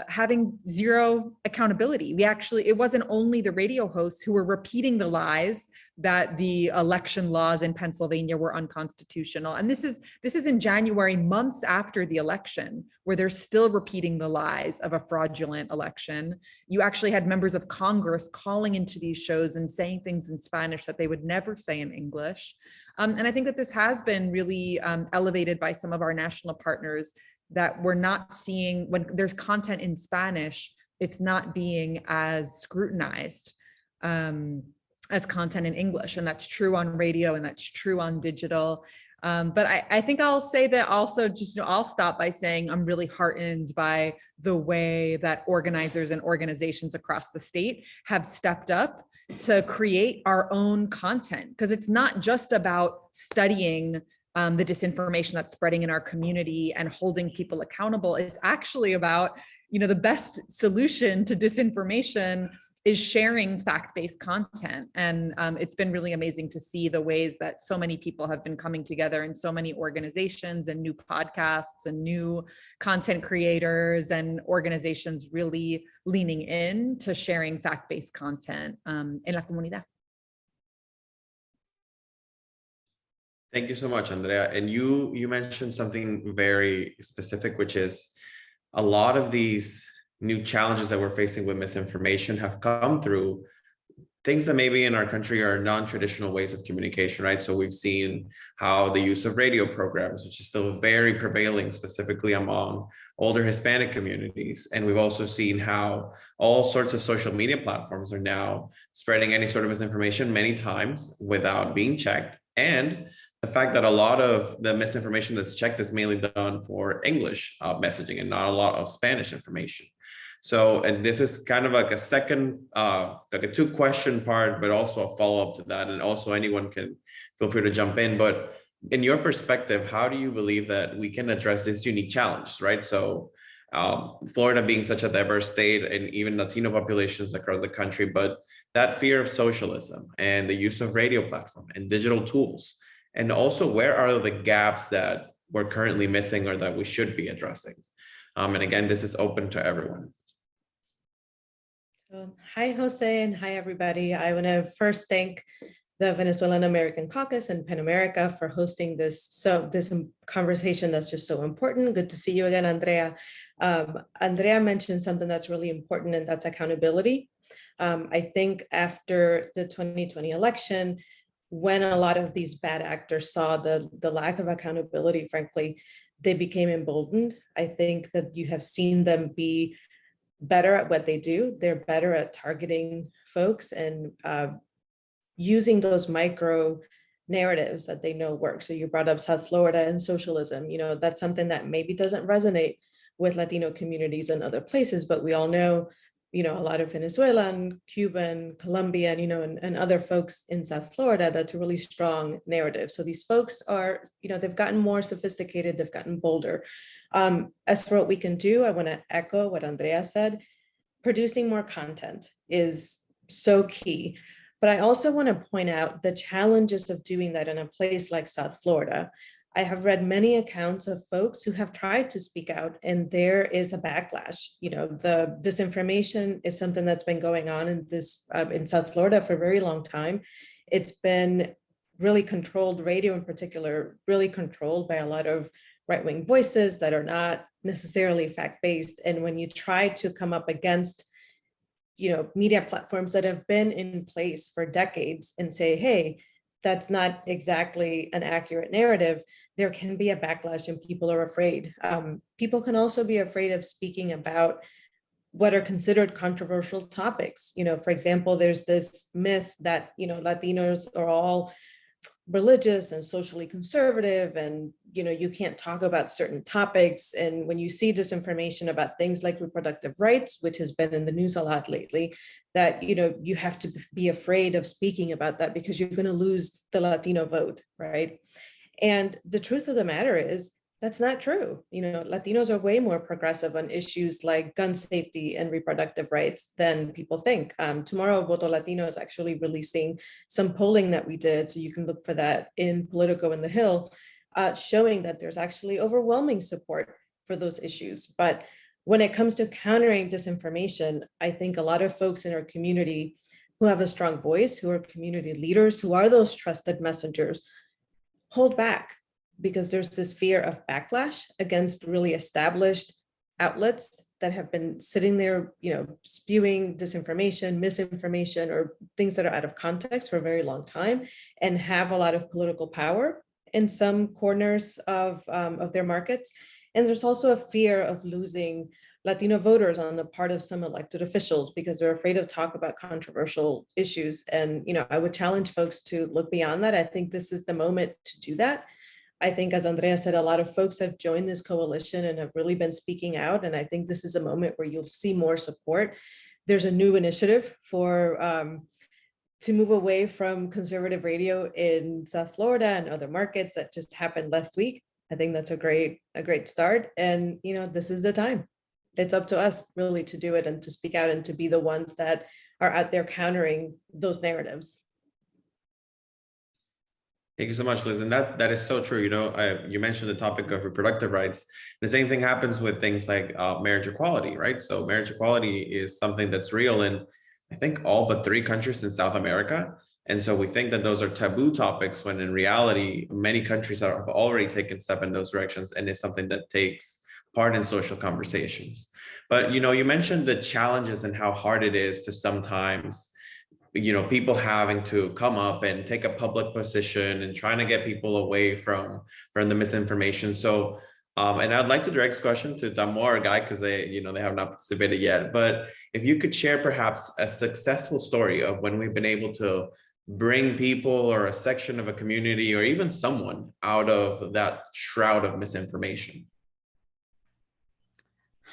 having zero accountability. It wasn't only the radio hosts who were repeating the lies that the election laws in Pennsylvania were unconstitutional. And this is in January, months after the election, where they're still repeating the lies of a fraudulent election. You actually had members of Congress calling into these shows and saying things in Spanish that they would never say in English. And I think that this has been really elevated by some of our national partners, that we're not seeing, when there's content in Spanish, it's not being as scrutinized as content in English. And that's true on radio, and that's true on digital. But I think I'll say that also, just, I'll stop by saying I'm really heartened by the way that organizers and organizations across the state have stepped up to create our own content, because it's not just about studying the disinformation that's spreading in our community and holding people accountable. It's actually about, the best solution to disinformation is sharing fact-based content. And it's been really amazing to see the ways that so many people have been coming together, and so many organizations and new podcasts and new content creators and organizations really leaning in to sharing fact-based content en la comunidad. Thank you so much, Andrea. And you mentioned something very specific, which is a lot of these new challenges that we're facing with misinformation have come through things that maybe in our country are non-traditional ways of communication, right? So we've seen how the use of radio programs, which is still very prevailing, specifically among older Hispanic communities. And we've also seen how all sorts of social media platforms are now spreading any sort of misinformation many times without being checked. And the fact that a lot of the misinformation that's checked is mainly done for English messaging and not a lot of Spanish information. So, and this is kind of like a second, like a 2-question part, but also a follow-up to that. And also anyone can feel free to jump in. But in your perspective, how do you believe that we can address this unique challenge, right? So Florida being such a diverse state and even Latino populations across the country, but that fear of socialism and the use of radio platform and digital tools. And also, where are the gaps that we're currently missing or that we should be addressing? And again, this is open to everyone. Hi, Jose, and hi, everybody. I want to first thank the Venezuelan American Caucus and PEN America for hosting this conversation that's just so important. Good to see you again, Andrea. Andrea mentioned something that's really important, and that's accountability. I think after the 2020 election, when a lot of these bad actors saw the lack of accountability, frankly, they became emboldened. I think that you have seen them be better at what they do. They're better at targeting folks and using those micro narratives that they know work. So you brought up South Florida and socialism. You know, that's something that maybe doesn't resonate with Latino communities in other places, but we all know, you know, a lot of Venezuelan, Cuban, Colombian, you know, and other folks in South Florida, that's a really strong narrative. So these folks are, you know, they've gotten more sophisticated, they've gotten bolder. As for what we can do, I want to echo what Andrea said. Producing more content is so key. But I also want to point out the challenges of doing that in a place like South Florida. I have read many accounts of folks who have tried to speak out, and there is a backlash. You know, the disinformation is something that's been going on in South Florida for a very long time. It's been really controlled, radio in particular, really controlled by a lot of right-wing voices that are not necessarily fact-based. And when you try to come up against, you know, media platforms that have been in place for decades and say, hey, that's not exactly an accurate narrative, there can be a backlash and people are afraid. People can also be afraid of speaking about what are considered controversial topics. You know, for example, there's this myth that, you know, Latinos are all religious and socially conservative, and, you know, you can't talk about certain topics. And when you see disinformation about things like reproductive rights, which has been in the news a lot lately, that, you know, you have to be afraid of speaking about that because you're going to lose the Latino vote, right? And the truth of the matter is that's not true. You know, Latinos are way more progressive on issues like gun safety and reproductive rights than people think. Tomorrow, Voto Latino is actually releasing some polling that we did, so you can look for that in Politico and The Hill, showing that there's actually overwhelming support for those issues. But when it comes to countering disinformation, I think a lot of folks in our community who have a strong voice, who are community leaders, who are those trusted messengers, hold back, because there's this fear of backlash against really established outlets that have been sitting there, you know, spewing disinformation, misinformation, or things that are out of context for a very long time, and have a lot of political power in some corners of their markets. And there's also a fear of losing Latino voters on the part of some elected officials because they're afraid of talk about controversial issues. And, you know, I would challenge folks to look beyond that. I think this is the moment to do that. I think, as Andrea said, a lot of folks have joined this coalition and have really been speaking out. And I think this is a moment where you'll see more support. There's a new initiative for to move away from conservative radio in South Florida and other markets that just happened last week. I think that's a great start. And, you know, this is the time. It's up to us really to do it and to speak out and to be the ones that are out there countering those narratives. Thank you so much, Liz. And that is so true. You know, you mentioned the topic of reproductive rights. The same thing happens with things like marriage equality, right? So marriage equality is something that's real in, I think, all but 3 countries in South America. And so we think that those are taboo topics when in reality, many countries have already taken step in those directions, and it's something that takes part in social conversations. But, you know, you mentioned the challenges and how hard it is to sometimes, you know, people having to come up and take a public position and trying to get people away from the misinformation. So, and I'd like to direct this question to Tamoa or Guy, because they have not participated yet. But if you could share perhaps a successful story of when we've been able to bring people or a section of a community or even someone out of that shroud of misinformation.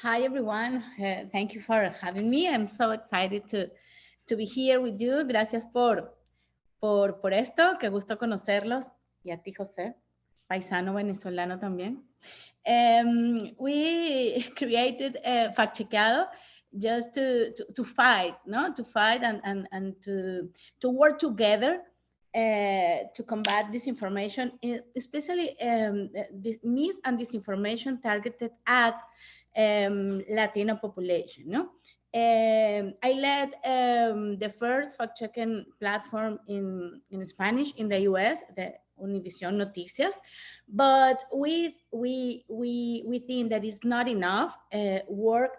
Hi, everyone. Thank you for having me. I'm so excited to be here with you. Gracias por esto. Qué gusto conocerlos. Y a ti, José. paisano venezolano también. We created Factchequeado just to fight, no? To fight and to work together to combat disinformation, especially mis and disinformation targeted at Latino population, no? I led the first fact-checking platform in Spanish in the US, the Univision Noticias, but we think that it's not enough work.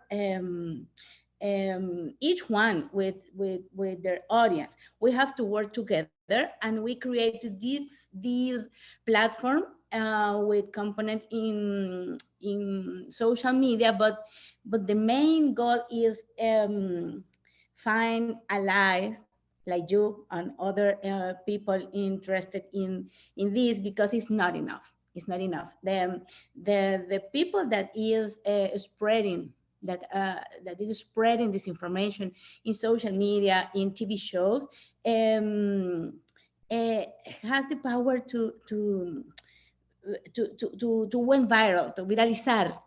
Each one with their audience. We have to work together, and we created this platform with components in social media, but the main goal is find allies like you and other people interested in this, because it's not enough. It's not enough. The people that is spreading that is spreading this information in social media, in TV shows, has the power to went viral, to viralizar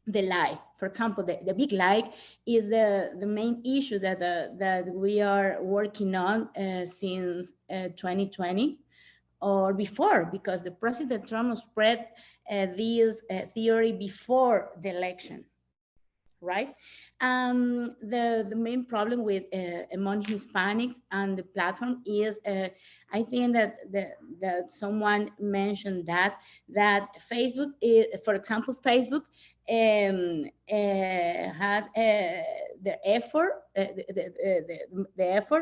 the lie. For example, the big lie is the main issue that we are working on since 2020 or before, because the President Trump spread this theory before the election, right? The main problem with among Hispanics and the platform is, I think that someone mentioned that Facebook is, for example, Facebook has the effort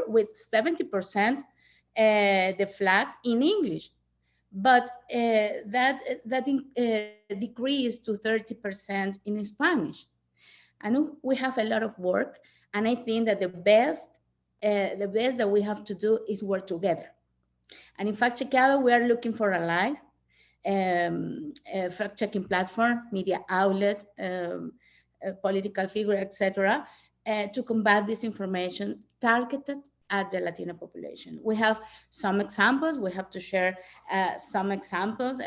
with 70% the flags in English, but that decreased to 30% in Spanish. And we have a lot of work, and I think that the best that we have to do is work together. And in Factchequeado, we are looking for allies, a fact-checking platform, media outlet, political figure, etc., to combat disinformation targeted at the Latino population. We have some examples. We have to share some examples.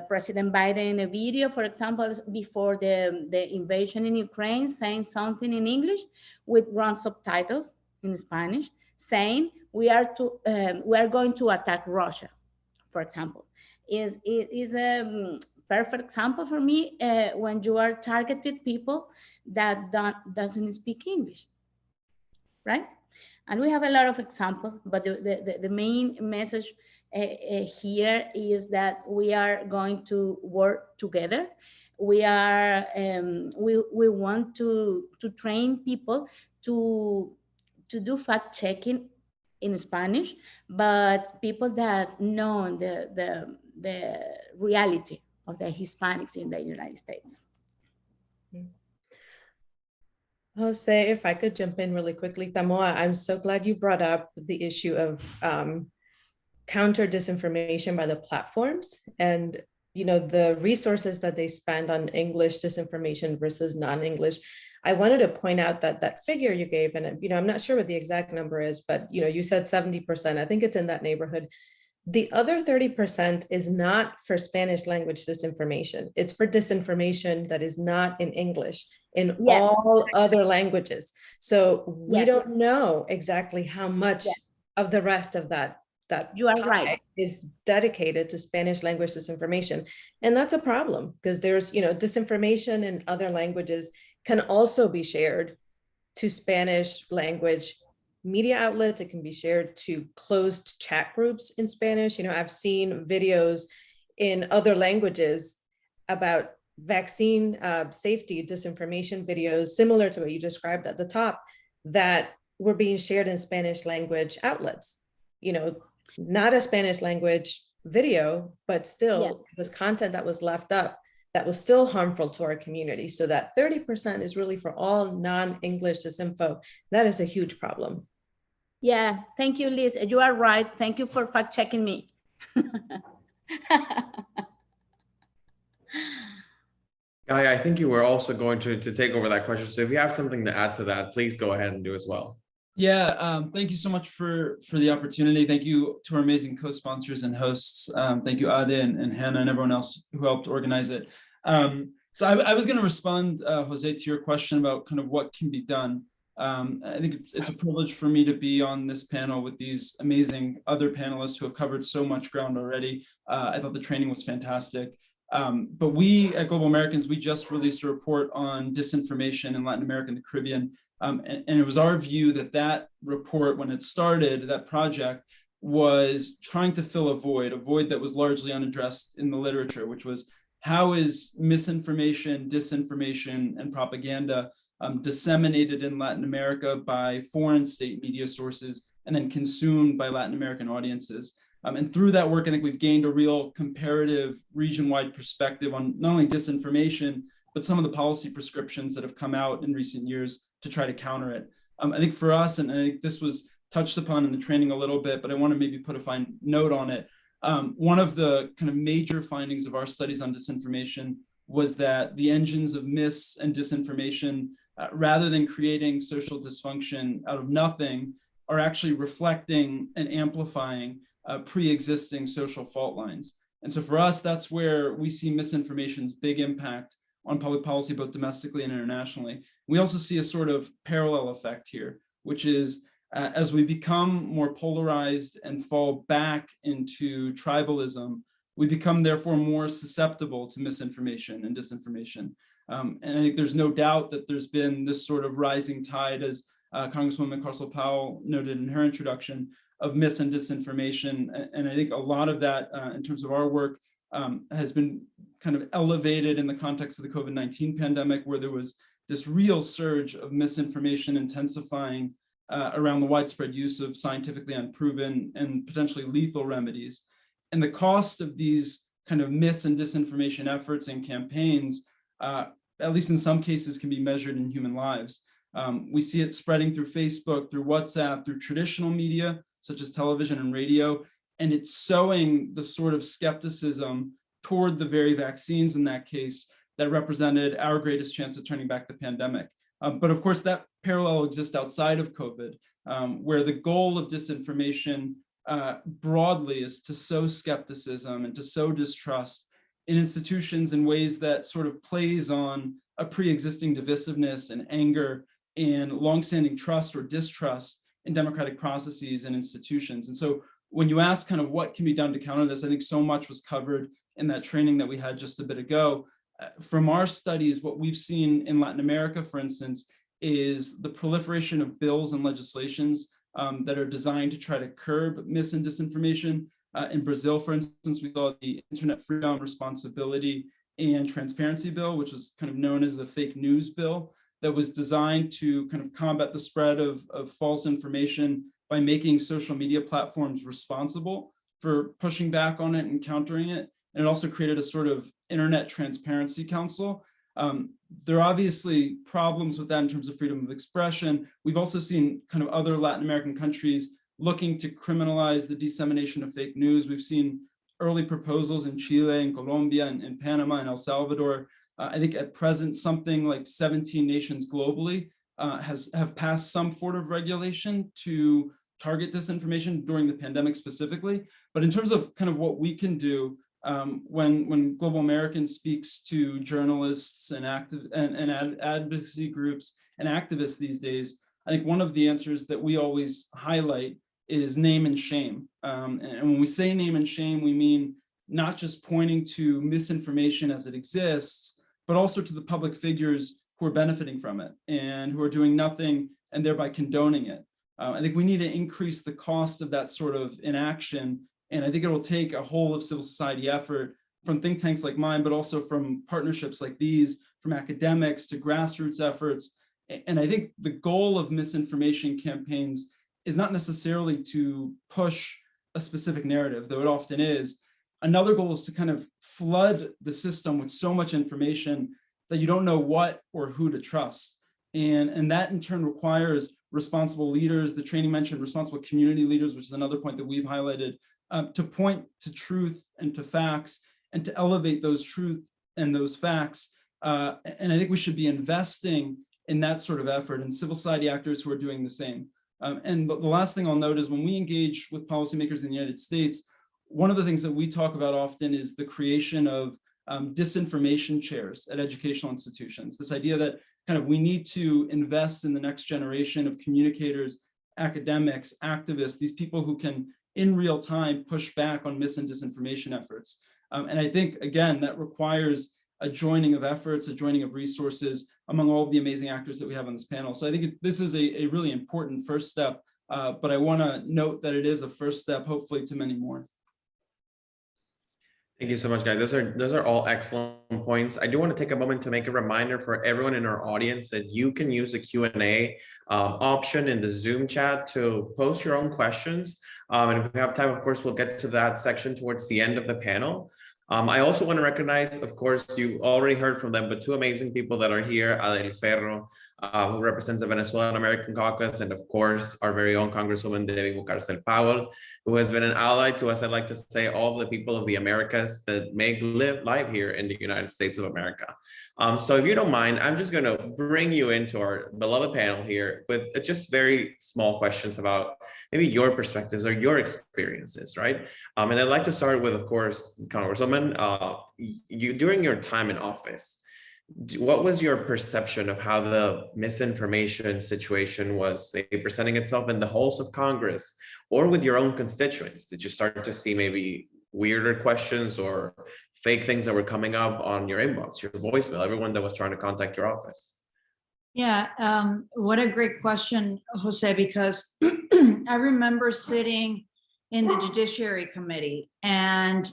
President Biden in a video, for example, before the invasion in Ukraine, saying something in English with wrong subtitles in Spanish, saying we are going to attack Russia, for example. Is a perfect example for me when you are targeted people that doesn't speak English, right? And we have a lot of examples, but the main message here is that we are going to work together. We are we want to train people to do fact checking in Spanish, but people that know the reality of the Hispanics in the United States. Jose, if I could jump in really quickly, Tamoa, I'm so glad you brought up the issue of counter disinformation by the platforms and the resources that they spend on English disinformation versus non-English. I wanted to point out that figure you gave, and I'm not sure what the exact number is, but you said 70%. I think it's in that neighborhood. The other 30% is not for Spanish language disinformation. It's for disinformation that is not in English, in all other languages. So we don't know exactly how much of the rest of that you are right is dedicated to Spanish language disinformation. And that's a problem, because there's, disinformation in other languages can also be shared to Spanish language media outlets. It can be shared to closed chat groups in Spanish. I've seen videos in other languages about vaccine safety disinformation videos, similar to what you described at the top, that were being shared in Spanish language outlets. Not a Spanish language video, but still this content that was left up that was still harmful to our community. So that 30% is really for all non-English disinfo. That is a huge problem. Yeah, thank you, Liz. You are right. Thank you for fact checking me. Guy, I think you were also going to take over that question. So if you have something to add to that, please go ahead and do as well. Yeah, thank you so much for the opportunity. Thank you to our amazing co-sponsors and hosts. Thank you, Ade and Hannah and everyone else who helped organize it. So I was going to respond, Jose, to your question about kind of what can be done. I think it's a privilege for me to be on this panel with these amazing other panelists who have covered so much ground already. I thought the training was fantastic. But we at Global Americans, we just released a report on disinformation in Latin America and the Caribbean. And it was our view that that report, when it started, that project was trying to fill a void that was largely unaddressed in the literature, which was how is misinformation, disinformation, and propaganda disseminated in Latin America by foreign state media sources and then consumed by Latin American audiences. And through that work, I think we've gained a real comparative region-wide perspective on not only disinformation, but some of the policy prescriptions that have come out in recent years to try to counter it. I think for us, and I think this was touched upon in the training a little bit, but I want to maybe put a fine note on it. One of the kind of major findings of our studies on disinformation was that the engines of mis and disinformation, rather than creating social dysfunction out of nothing, are actually reflecting and amplifying pre-existing social fault lines. And so for us, that's where we see misinformation's big impact on public policy, both domestically and internationally. We also see a sort of parallel effect here, which is as we become more polarized and fall back into tribalism, we become therefore more susceptible to misinformation and disinformation. And I think there's no doubt that there's been this sort of rising tide, as Congresswoman Mucarsel-Powell noted in her introduction, of mis and disinformation. And I think a lot of that, in terms of our work, has been kind of elevated in the context of the COVID-19 pandemic, where there was this real surge of misinformation intensifying around the widespread use of scientifically unproven and potentially lethal remedies. And the cost of these kind of mis and disinformation efforts and campaigns, at least in some cases, can be measured in human lives. We see it spreading through Facebook, through WhatsApp, through traditional media, such as television and radio, and it's sowing the sort of skepticism toward the very vaccines in that case that represented our greatest chance at turning back the pandemic. But of course, that parallel exists outside of COVID, where the goal of disinformation broadly is to sow skepticism and to sow distrust in institutions in ways that sort of plays on a pre-existing divisiveness and anger and longstanding trust or distrust in democratic processes and institutions. And so when you ask kind of what can be done to counter this, I think so much was covered in that training that we had just a bit ago. From our studies, what we've seen in Latin America, for instance, is the proliferation of bills and legislations that are designed to try to curb mis and disinformation. In Brazil, for instance, we saw the Internet Freedom, Responsibility, and Transparency Bill, which was kind of known as the fake news bill, that was designed to kind of combat the spread of false information by making social media platforms responsible for pushing back on it and countering it. And it also created a sort of Internet Transparency Council. There are obviously problems with that in terms of freedom of expression. We've also seen kind of other Latin American countries looking to criminalize the dissemination of fake news. We've seen early proposals in Chile and Colombia and in Panama and El Salvador. I think at present, something like 17 nations globally have passed some sort of regulation to target disinformation during the pandemic specifically. But in terms of kind of what we can do, when Global Americans speaks to journalists and advocacy groups and activists these days, I think one of the answers that we always highlight is name and shame. And when we say name and shame, we mean not just pointing to misinformation as it exists, but also to the public figures who are benefiting from it and who are doing nothing and thereby condoning it. I think we need to increase the cost of that sort of inaction. And I think it will take a whole of civil society effort from think tanks like mine, but also from partnerships like these, from academics to grassroots efforts. And I think the goal of misinformation campaigns is not necessarily to push a specific narrative, though it often is. Another goal is to kind of flood the system with so much information that you don't know what or who to trust. And that in turn requires responsible leaders. The training mentioned responsible community leaders, which is another point that we've highlighted, to point to truth and to facts and to elevate those truth and those facts. And I think we should be investing in that sort of effort and civil society actors who are doing the same. And the last thing I'll note is when we engage with policymakers in the United States, one of the things that we talk about often is the creation of disinformation chairs at educational institutions. This idea that kind of we need to invest in the next generation of communicators, academics, activists, these people who can in real time push back on mis and disinformation efforts. And I think, again, that requires a joining of efforts, a joining of resources among all of the amazing actors that we have on this panel. So I think this is a really important first step, but I want to note that it is a first step, hopefully, to many more. Thank you so much, guys. Those are all excellent points. I do want to take a moment to make a reminder for everyone in our audience that you can use the Q&A option in the Zoom chat to post your own questions. And if we have time, of course, we'll get to that section towards the end of the panel. I also want to recognize, of course, you already heard from them, but two amazing people that are here, Adelys Ferro, who represents the Venezuelan American Caucus, and of course, our very own Congresswoman, Mucarsel-Powell, who has been an ally to us, I'd like to say, all the people of the Americas that make live here in the United States of America. So if you don't mind, I'm just going to bring you into our beloved panel here with just very small questions about maybe your perspectives or your experiences, right? And I'd like to start with, of course, Congresswoman, you during your time in office, what was your perception of how the misinformation situation was maybe presenting itself in the halls of Congress or with your own constituents? Did you start to see maybe weirder questions or fake things that were coming up on your inbox, your voicemail, everyone that was trying to contact your office? Yeah, what a great question, Jose, because I remember sitting in the Judiciary Committee and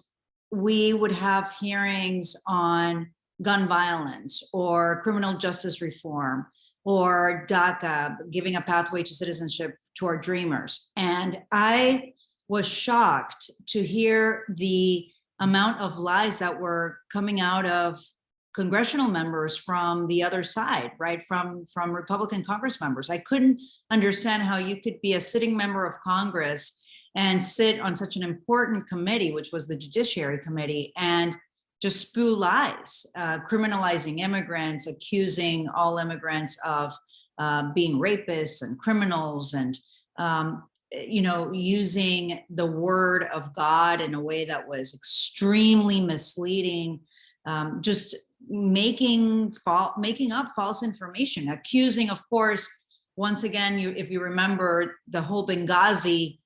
we would have hearings on gun violence or criminal justice reform or DACA, giving a pathway to citizenship to our dreamers. And I was shocked to hear the amount of lies that were coming out of congressional members from the other side, right? From Republican Congress members. I couldn't understand how you could be a sitting member of Congress and sit on such an important committee, which was the Judiciary Committee, and just spew lies, criminalizing immigrants, accusing all immigrants of being rapists and criminals, and using the word of God in a way that was extremely misleading, just making up false information, accusing, of course, once again, if you remember the whole Benghazi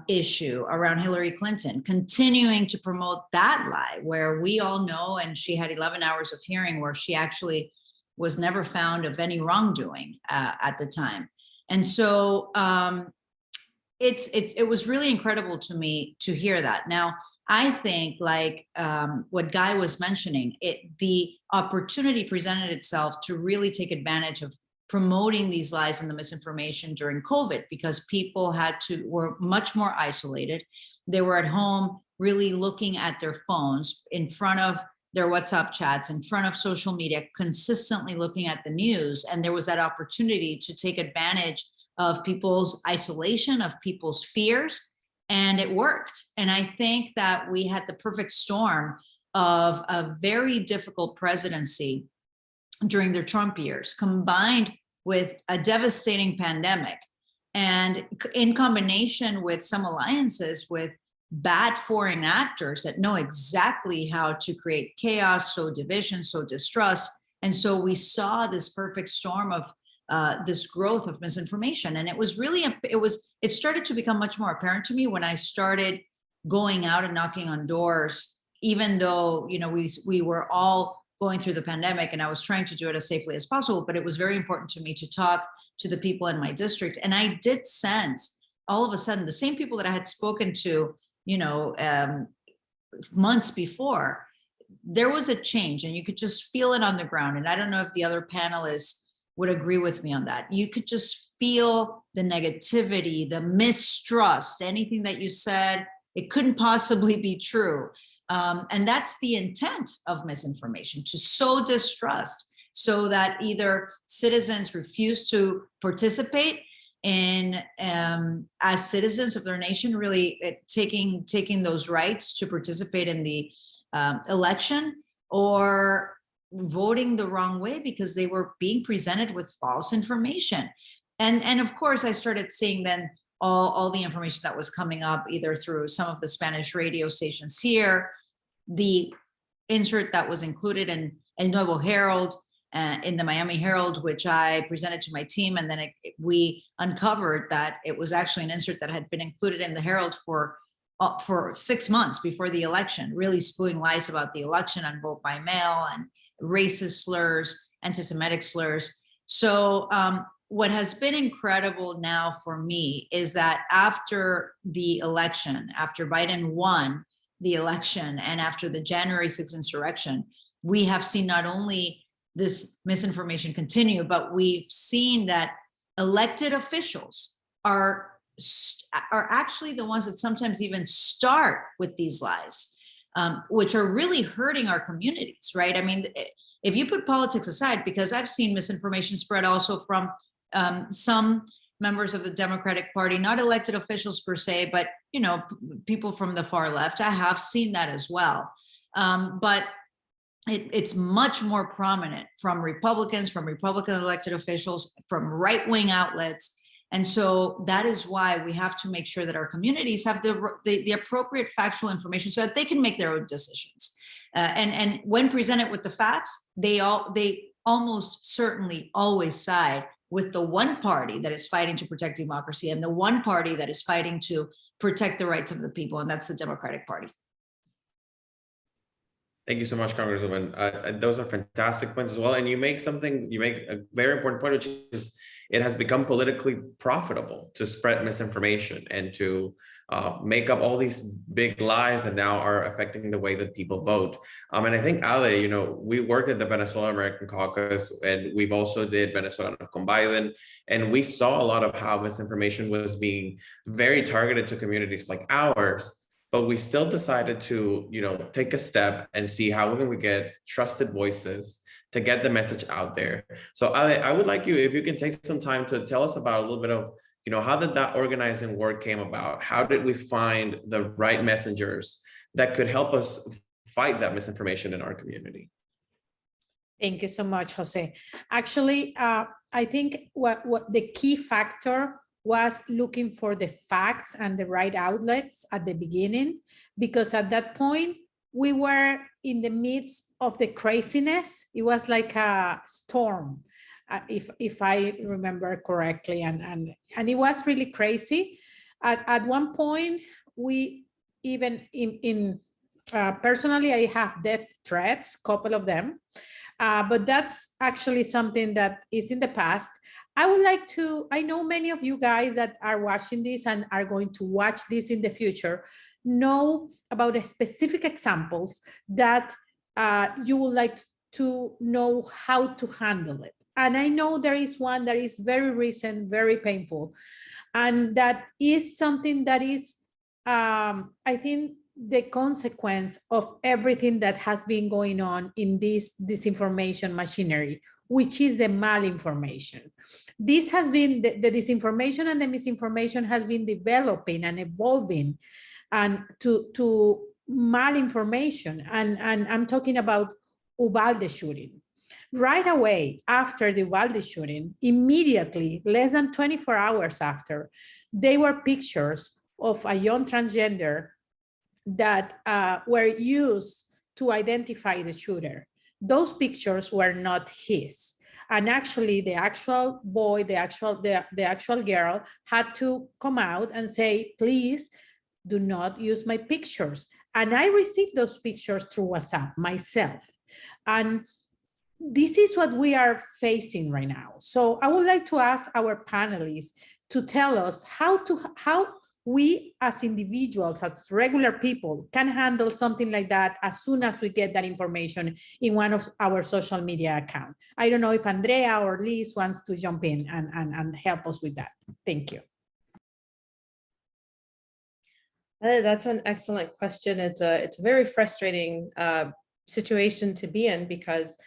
issue around Hillary Clinton, continuing to promote that lie, where we all know, and she had 11 hours of hearing where she actually was never found of any wrongdoing at the time. And so it was really incredible to me to hear that. Now, I think, like what Guy was mentioning, the opportunity presented itself to really take advantage of promoting these lies and the misinformation during COVID, because people were much more isolated. They were at home really looking at their phones, in front of their WhatsApp chats, in front of social media, consistently looking at the news. And there was that opportunity to take advantage of people's isolation, of people's fears, and it worked. And I think that we had the perfect storm of a very difficult presidency during the Trump years, combined with a devastating pandemic, and in combination with some alliances with bad foreign actors that know exactly how to create chaos, sow division, sow distrust. And so we saw this perfect storm of this growth of misinformation. And it was really, it started to become much more apparent to me when I started going out and knocking on doors, even though, we were all going through the pandemic and I was trying to do it as safely as possible, but it was very important to me to talk to the people in my district. And I did sense all of a sudden the same people that I had spoken to, months before, there was a change and you could just feel it on the ground. And I don't know if the other panelists would agree with me on that. You could just feel the negativity, the mistrust, anything that you said, it couldn't possibly be true. And that's the intent of misinformation, to sow distrust so that either citizens refuse to participate in, as citizens of their nation, really taking those rights to participate in the election, or voting the wrong way because they were being presented with false information. And of course, I started seeing then all the information that was coming up, either through some of the Spanish radio stations here, the insert that was included in El Nuevo Herald, in the Miami Herald, which I presented to my team, and then we uncovered that it was actually an insert that had been included in the Herald for 6 months before the election, really spewing lies about the election and vote by mail and racist slurs, anti-Semitic slurs. So what has been incredible now for me is that after the election, after Biden won the election, and after the January 6th insurrection, we have seen not only this misinformation continue, but we've seen that elected officials are actually the ones that sometimes even start with these lies, which are really hurting our communities, right? I mean, if you put politics aside, because I've seen misinformation spread also from some members of the Democratic Party, not elected officials per se, but people from the far left. I have seen that as well. But it's much more prominent from Republicans, from Republican elected officials, from right-wing outlets. And so that is why we have to make sure that our communities have the appropriate factual information so that they can make their own decisions. And when presented with the facts, they almost certainly always side with the one party that is fighting to protect democracy and the one party that is fighting to protect the rights of the people, and that's the Democratic Party. Thank you so much, Congresswoman. Those are fantastic points as well. And you make a very important point, which is it has become politically profitable to spread misinformation and to make up all these big lies that now are affecting the way that people vote. And I think, Ale, we worked at the Venezuelan American Caucus, and we've also did Venezuelan con Biden, and we saw a lot of how misinformation was being very targeted to communities like ours. But we still decided to, take a step and see how can we get trusted voices to get the message out there. So I would like you, if you can take some time to tell us about a little bit of, how did that organizing work came about? How did we find the right messengers that could help us fight that misinformation in our community? Thank you so much, Jose. Actually, I think what the key factor was looking for the facts and the right outlets at the beginning, because at that point we were in the midst of the craziness. It was like a storm, if I remember correctly, and it was really crazy. At one point, we even personally, I have death threats, couple of them, but that's actually something that is in the past. I know many of you guys that are watching this and are going to watch this in the future know about the specific examples that you would like to know how to handle it. And I know there is one that is very recent, very painful. And that is something that is, I think, the consequence of everything that has been going on in this disinformation machinery, which is the malinformation. This has been, the disinformation and the misinformation has been developing and evolving and to malinformation. And I'm talking about Uvalde shooting. Right away after the Uvalde shooting, immediately, less than 24 hours after, there were pictures of a young transgender that were used to identify the shooter. Those pictures were not his. And actually the actual boy, the actual girl had to come out and say, please do not use my pictures. And I received those pictures through WhatsApp myself. And this is what we are facing right now. So I would like to ask our panelists to tell us how we as individuals, as regular people, can handle something like that as soon as we get that information in one of our social media accounts. I don't know if Andrea or Liz wants to jump in and help us with that. Thank you. That's an excellent question. It's a very frustrating situation to be in because,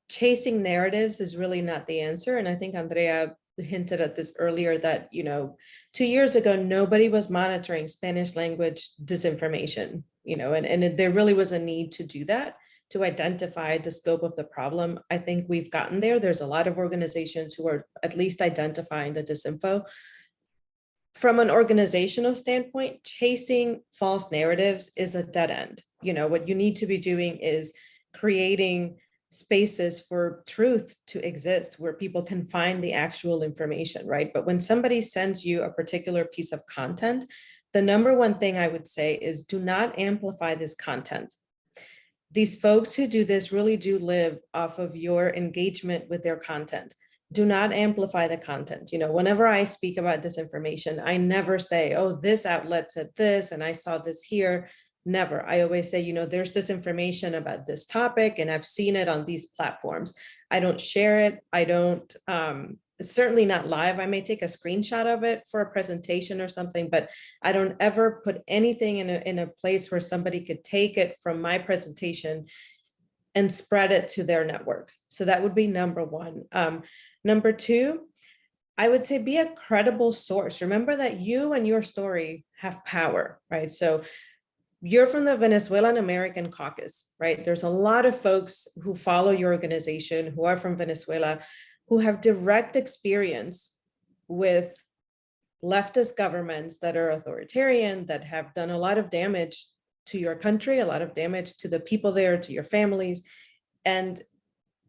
chasing narratives is really not the answer. And I think Andrea hinted at this earlier that, 2 years ago, nobody was monitoring Spanish language disinformation, and there really was a need to do that. to identify the scope of the problem. I think we've gotten there. There's a lot of organizations who are at least identifying the disinfo. From an organizational standpoint, chasing false narratives is a dead end. You know, what you need to be doing is creating spaces for truth to exist where people can find the actual information, right? But when somebody sends you a particular piece of content, the number one thing I would say is do not amplify this content. These folks who do this really do live off of your engagement with their content. Do not amplify the content. You know, whenever I speak about disinformation, I never say, oh, this outlet said this and I saw this here. Never. I always say, you know, there's this information about this topic and I've seen it on these platforms. I don't share it. I don't, it's certainly not live. I may take a screenshot of it for a presentation or something, but I don't ever put anything in a place where somebody could take it from my presentation and spread it to their network. So that would be number one. Number two, I would say be a credible source. Remember that you and your story have power, right? So you're from the Venezuelan American Caucus, right? There's a lot of folks who follow your organization who are from Venezuela, who have direct experience with leftist governments that are authoritarian, that have done a lot of damage to your country, a lot of damage to the people there, to your families. And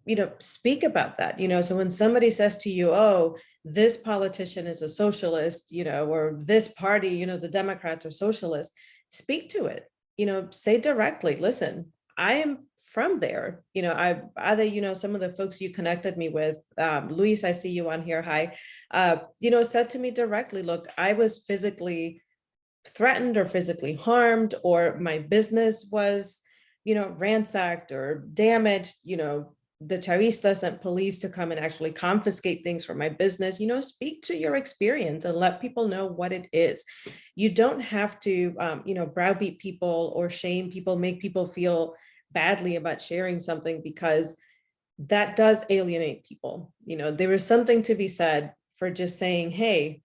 you know, speak about that, you know, so when somebody says to you, oh, this politician is a socialist, you know, or this party, you know, the Democrats are socialist, speak to it, you know, say directly, listen, I am from there, you know, you know, some of the folks you connected me with, Luis, I see you on here, hi, you know, said to me directly, look, I was physically threatened or physically harmed, or my business was, you know, ransacked or damaged, you know, the Chavista sent police to come and actually confiscate things from my business. You know, speak to your experience and let people know what it is. You don't have to, you know, browbeat people or shame people, make people feel badly about sharing something, because that does alienate people. You know, there is something to be said for just saying, hey,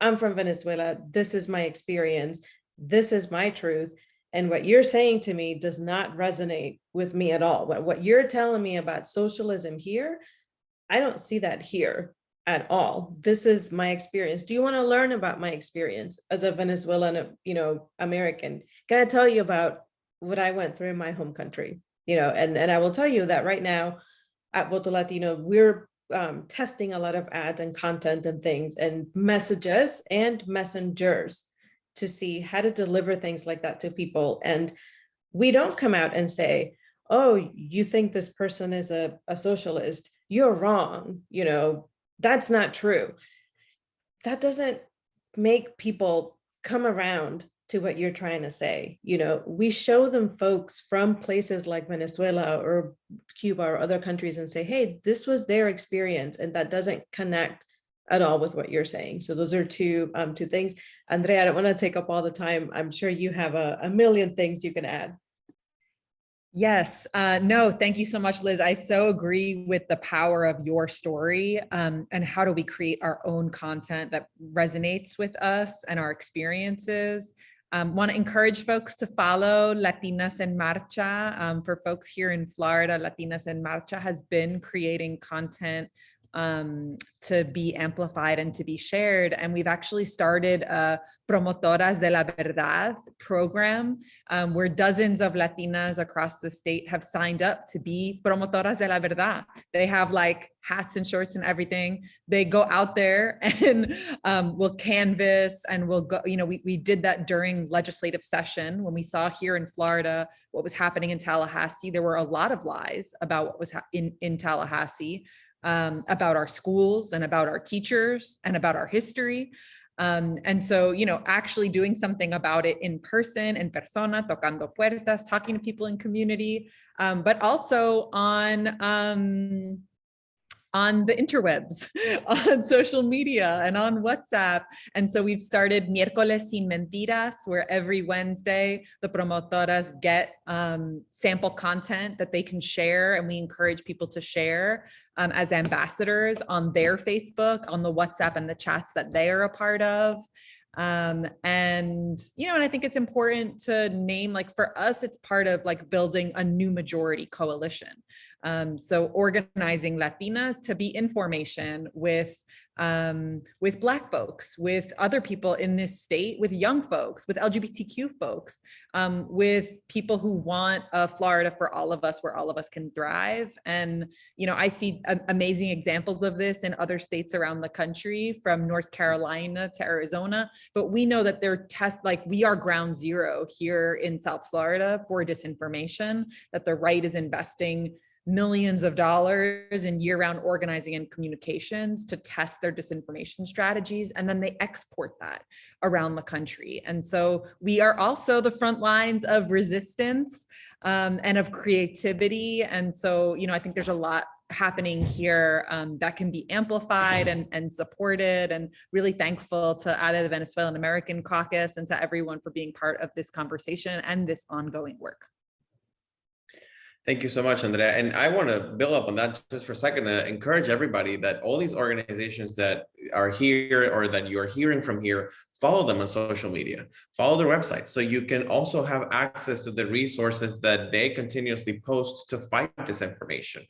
I'm from Venezuela. This is my experience. This is my truth. And what you're saying to me does not resonate with me at all. What you're telling me about socialism here, I don't see that here at all. This is my experience. Do you want to learn about my experience as a Venezuelan, you know, American? Can I tell you about what I went through in my home country? You know, and I will tell you that right now at Voto Latino, we're testing a lot of ads and content and things and messages and messengers to see how to deliver things like that to people. And we don't come out and say, oh, you think this person is a socialist, you're wrong, you know, that's not true. That doesn't make people come around to what you're trying to say. You know, we show them folks from places like Venezuela or Cuba or other countries and say, hey, this was their experience, and that doesn't connect at all with what you're saying. So those are two things. Andrea, I don't want to take up all the time. I'm sure you have a million things you can add. Yes, no, thank you so much, Liz. I so agree with the power of your story, and how do we create our own content that resonates with us and our experiences. Want to encourage folks to follow Latinas en Marcha. For folks here in Florida, Latinas en Marcha has been creating content to be amplified and to be shared. And we've actually started a Promotoras de la Verdad program, where dozens of Latinas across the state have signed up to be Promotoras de la Verdad. They have like hats and shorts and everything. They go out there and will canvas, and we'll go, you know, we did that during legislative session when we saw here in Florida what was happening in Tallahassee. There were a lot of lies about what was in Tallahassee. About our schools and about our teachers and about our history. And so, you know, actually doing something about it in person, en persona, tocando puertas, talking to people in community, but also on the interwebs, on social media and on WhatsApp. And so we've started Miércoles Sin Mentiras, where every Wednesday, the promotoras get sample content that they can share. And we encourage people to share as ambassadors on their Facebook, on the WhatsApp and the chats that they are a part of. And, you know, and I think it's important to name, like for us, it's part of like building a new majority coalition. So organizing Latinas to be in formation with Black folks, with other people in this state, with young folks, with LGBTQ folks, with people who want a Florida for all of us, where all of us can thrive. And, you know, I see amazing examples of this in other states around the country, from North Carolina to Arizona, but we know that they're we are ground zero here in South Florida for disinformation, that the right is investing millions of dollars in year-round organizing and communications to test their disinformation strategies, and then they export that around the country. And so we are also the front lines of resistance and of creativity. And so, you know, I think there's a lot happening here that can be amplified and supported, and really thankful to the Venezuelan American Caucus and to everyone for being part of this conversation and this ongoing work. Thank you so much, Andrea. And I want to build up on that just for a second to encourage everybody that all these organizations that are here or that you are hearing from here, follow them on social media, follow their websites, so you can also have access to the resources that they continuously post to fight disinformation.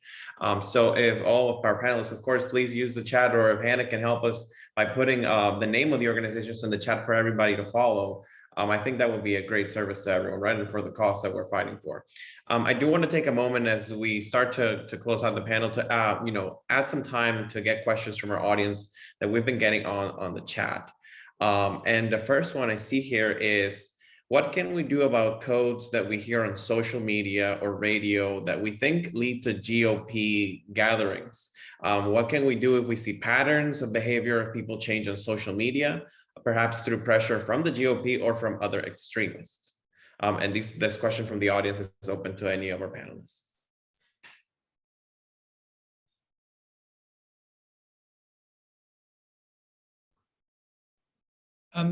So if all of our panelists, of course, please use the chat, or if Hannah can help us by putting the name of the organizations in the chat for everybody to follow. I think that would be a great service to everyone, right? And for the cause that we're fighting for. I do want to take a moment as we start to close out the panel to, you know, add some time to get questions from our audience that we've been getting on the chat. And the first one I see here is, what can we do about codes that we hear on social media or radio that we think lead to GOP gatherings? What can we do if we see patterns of behavior of people change on social media, perhaps through pressure from the GOP or from other extremists? And this question from the audience is open to any of our panelists.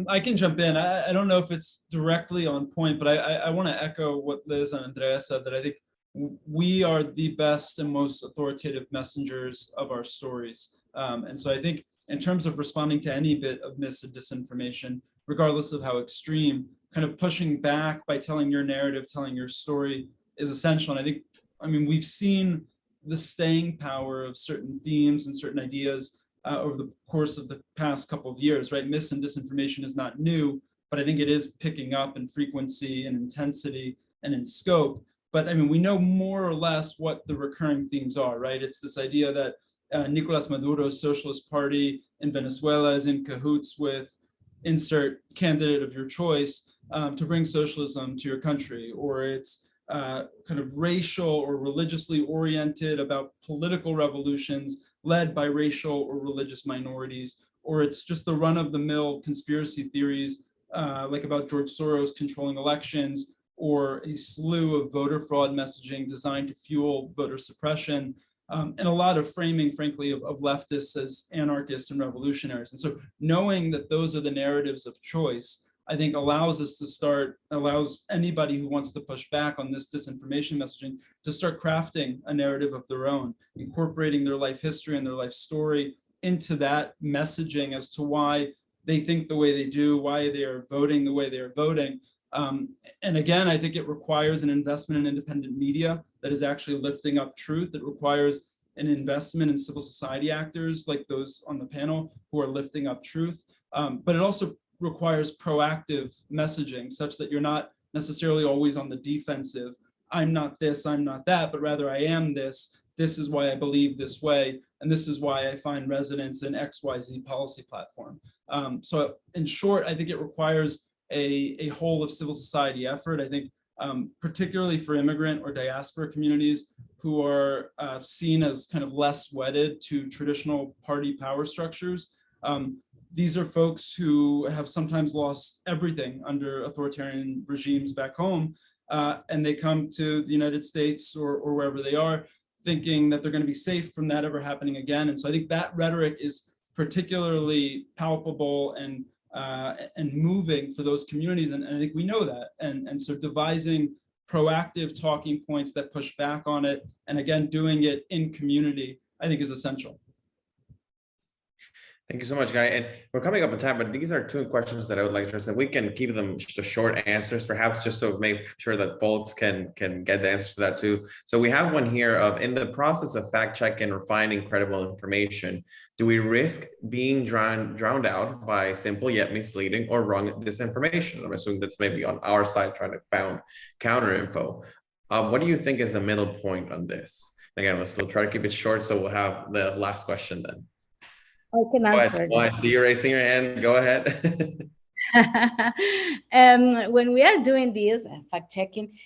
I can jump in. I don't know if it's directly on point, but I want to echo what Liz and Andrea said, that I think we are the best and most authoritative messengers of our stories. And so I think in terms of responding to any bit of mis and disinformation, regardless of how extreme, kind of pushing back by telling your narrative, telling your story is essential. And I mean, we've seen the staying power of certain themes and certain ideas over the course of the past couple of years, right? Mis and disinformation is not new, but I think it is picking up in frequency and intensity and in scope. But I mean, we know more or less what the recurring themes are, right? It's this idea that Nicolas Maduro's Socialist Party in Venezuela is in cahoots with insert candidate of your choice to bring socialism to your country, or it's kind of racial or religiously oriented about political revolutions led by racial or religious minorities, or it's just the run-of-the-mill conspiracy theories like about George Soros controlling elections, or a slew of voter fraud messaging designed to fuel voter suppression, and a lot of framing, frankly, of leftists as anarchists and revolutionaries. And so knowing that those are the narratives of choice, I think allows anybody who wants to push back on this disinformation messaging to start crafting a narrative of their own, incorporating their life history and their life story into that messaging as to why they think the way they do, why they are voting the way they are voting. And again, I think it requires an investment in independent media that is actually lifting up truth. It requires an investment in civil society actors like those on the panel who are lifting up truth. But it also requires proactive messaging such that you're not necessarily always on the defensive. I'm not this, I'm not that, but rather I am this. This is why I believe this way. And this is why I find resonance in XYZ policy platform. So in short, I think it requires a whole of civil society effort. I think particularly for immigrant or diaspora communities who are seen as kind of less wedded to traditional party power structures. These are folks who have sometimes lost everything under authoritarian regimes back home, and they come to the United States or wherever they are thinking that they're going to be safe from that ever happening again. And so I think that rhetoric is particularly palpable and moving for those communities. And I think we know that. And so devising proactive talking points that push back on it, and again, doing it in community, I think is essential. Thank you so much, Guy. And we're coming up on time, but these are two questions that I would like to address, and we can keep them just short answers, perhaps just so make sure that folks can get the answers to that too. So we have one here of, in the process of fact checking and refining credible information, do we risk being drowned out by simple yet misleading or wrong disinformation? I'm assuming that's maybe on our side trying to found counter info. What do you think is the middle point on this? Again, we'll still try to keep it short, so we'll have the last question then. I can answer. I see you raising your hand. Go ahead. When we are doing this fact checking,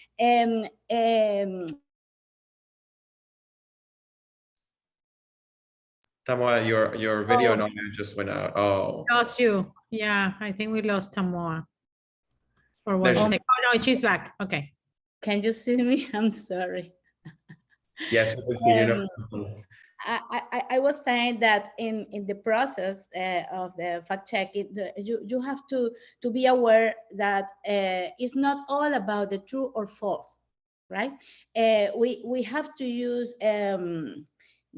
Tamoa, your video and audio just went out. Oh, Lost you. Yeah, I think we lost Tamoa. For one There's- second. Oh no, she's back. Okay. can you see me? I'm sorry. yes, we can see you. I was saying that in the process of the fact checking, you have to be aware that it's not all about the true or false, right? We have to use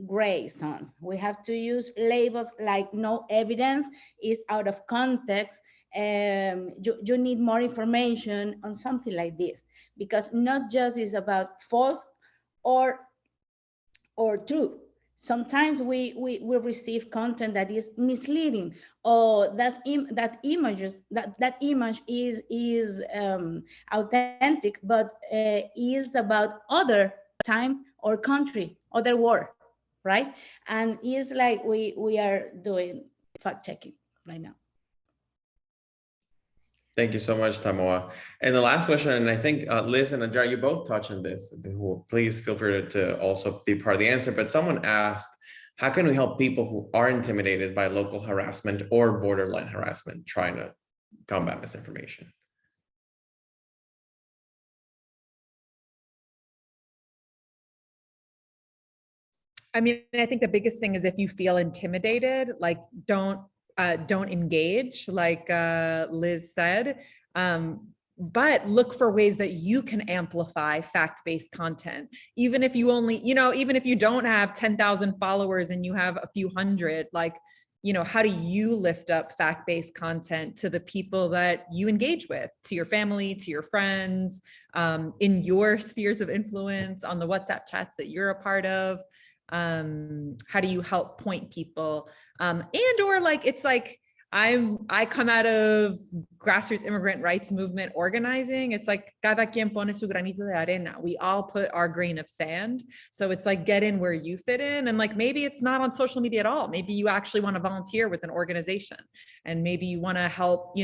gray zones. We have to use labels like no evidence, is out of context. You need more information on something like this, because not just is about false or true. Sometimes we receive content that is misleading, or that image is authentic, but is about other time or country, other war, right? And it's like we are doing fact checking right now. Thank you so much, Tamoa. And the last question, and I think Liz and Andrea, you both touched on this. Please feel free to also be part of the answer. But someone asked, how can we help people who are intimidated by local harassment or borderline harassment trying to combat misinformation? I mean, I think the biggest thing is if you feel intimidated, like don't engage, like Liz said, but look for ways that you can amplify fact-based content. Even if you only, even if you don't have 10,000 followers and you have a few hundred, like, how do you lift up fact-based content to the people that you engage with, to your family, to your friends, in your spheres of influence, on the WhatsApp chats that you're a part of? How do you help point people? And or like, it's like, I come out of grassroots immigrant rights movement organizing. It's like, cada quien pone su granito de arena. We all put our grain of sand. So it's like, get in where you fit in. And like, maybe it's not on social media at all. Maybe you actually want to volunteer with an organization, and maybe you want to help,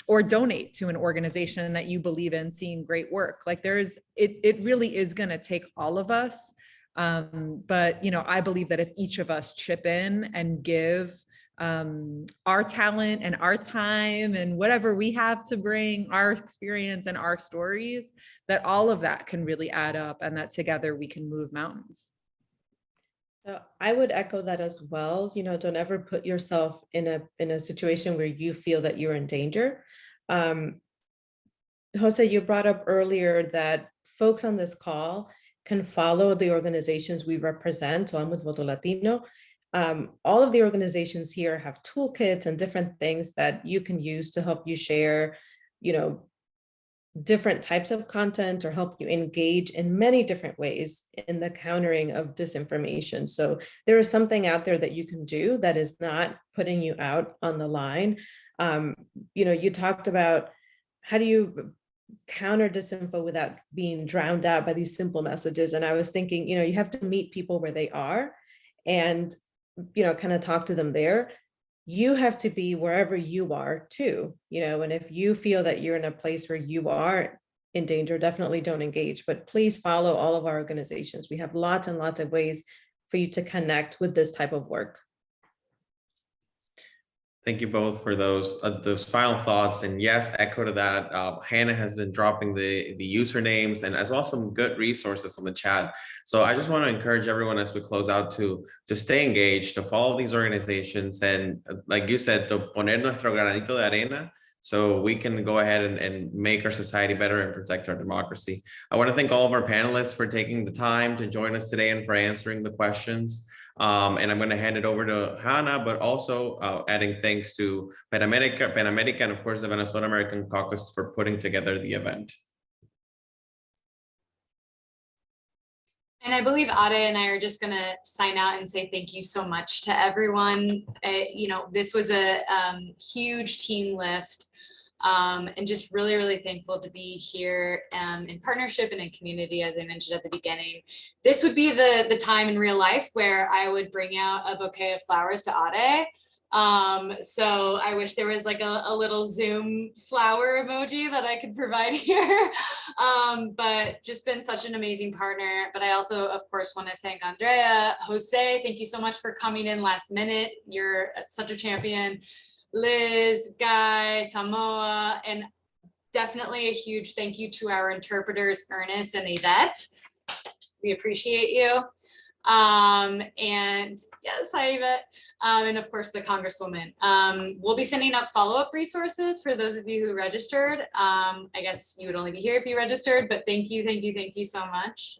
or donate to an organization that you believe in seeing great work. Like it really is going to take all of us. But, I believe that if each of us chip in and give our talent and our time and whatever we have to bring, our experience and our stories, that all of that can really add up, and that together we can move mountains. I would echo that as well. Don't ever put yourself in a situation where you feel that you're in danger. Jose, you brought up earlier that folks on this call can follow the organizations we represent. So I'm with Voto Latino. All of the organizations here have toolkits and different things that you can use to help you share, different types of content, or help you engage in many different ways in the countering of disinformation. So there is something out there that you can do that is not putting you out on the line. You talked about how do you counter disinfo without being drowned out by these simple messages. And I was thinking, you have to meet people where they are and, kind of talk to them there. You have to be wherever you are too, and if you feel that you're in a place where you are in danger, definitely don't engage, but please follow all of our organizations. We have lots and lots of ways for you to connect with this type of work. Thank you both for those final thoughts. And yes, echo to that. Hannah has been dropping the usernames and as well as some good resources on the chat. So I just want to encourage everyone as we close out to stay engaged, to follow these organizations, and like you said, to poner nuestro granito de arena, so we can go ahead and make our society better and protect our democracy. I want to thank all of our panelists for taking the time to join us today and for answering the questions. And I'm going to hand it over to Hannah, but also adding thanks to PEN America, and of course the Venezuelan American Caucus for putting together the event. And I believe Ade and I are just going to sign out and say thank you so much to everyone. You know, this was a huge team lift, and just really, really thankful to be here in partnership and in community, as I mentioned at the beginning. This would be the time in real life where I would bring out a bouquet of flowers to Ade. So I wish there was like a little Zoom flower emoji that I could provide here. But just been such an amazing partner. But I also, of course, want to thank Andrea, Jose, thank you so much for coming in last minute. You're such a champion. Liz, Guy, Tamoa, and definitely a huge thank you to our interpreters, Ernest and Yvette. We appreciate you. And yes, hi Yvette. And of course the Congresswoman. We'll be sending up follow-up resources for those of you who registered. I guess you would only be here if you registered, but thank you so much.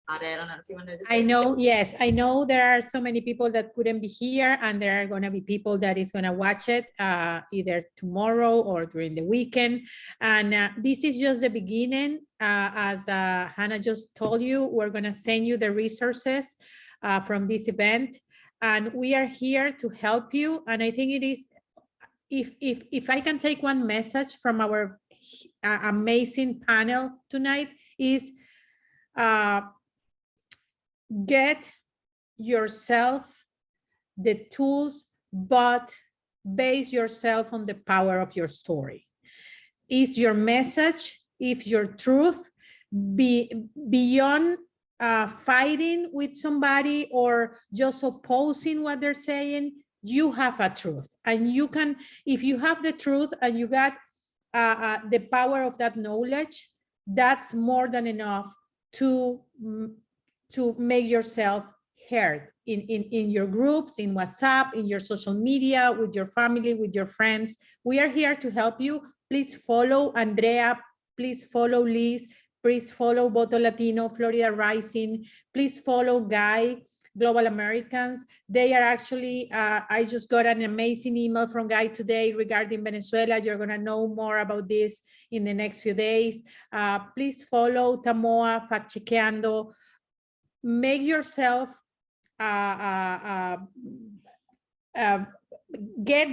Ade, I don't know if you wanted to say anything. Yes, I know there are so many people that couldn't be here, and there are going to be people that is going to watch it either tomorrow or during the weekend. And this is just the beginning. As Hannah just told you, we're going to send you the resources from this event, and we are here to help you. And I think it is, if I can take one message from our amazing panel tonight, is get yourself the tools, but base yourself on the power of your story. Is your message, if your truth, beyond fighting with somebody or just opposing what they're saying, you have a truth. And you can, if you have the truth and you got the power of that knowledge, that's more than enough to make yourself heard in your groups, in WhatsApp, in your social media, with your family, with your friends. We are here to help you. Please follow Andrea. Please follow Liz. Please follow Voto Latino, Florida Rising. Please follow Guy, Global Americans. They are actually, I just got an amazing email from Guy today regarding Venezuela. You're gonna know more about this in the next few days. Please follow Tamoa Factchequeado. Make yourself get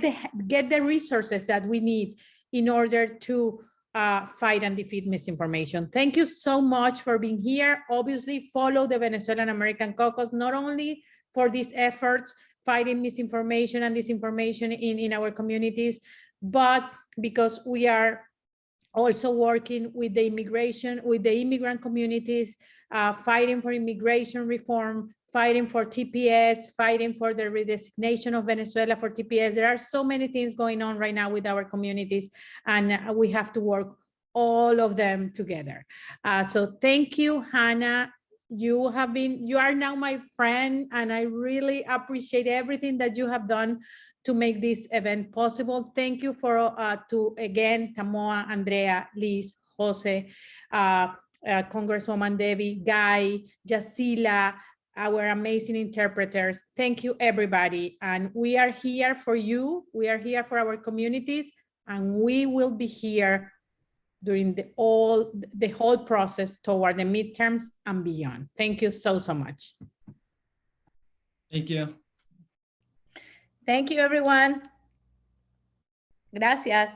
the resources that we need in order to fight and defeat misinformation. Thank you so much for being here. Obviously, follow the Venezuelan American Caucus, not only for these efforts fighting misinformation and disinformation in our communities, but because we are also working with the immigrant communities, fighting for immigration reform, fighting for TPS, fighting for the redesignation of Venezuela for TPS. There are so many things going on right now with our communities, and we have to work all of them together. So thank you, Hannah. You are now my friend, and I really appreciate everything that you have done to make this event possible. Thank you to again, Tamoa, Andrea, Liz, Jose, Congresswoman Debbie, Guy, Yacila, our amazing interpreters. Thank you, everybody. And we are here for you. We are here for our communities, and we will be here during the whole process toward the midterms and beyond. Thank you so much. Thank you. Thank you, everyone. Gracias.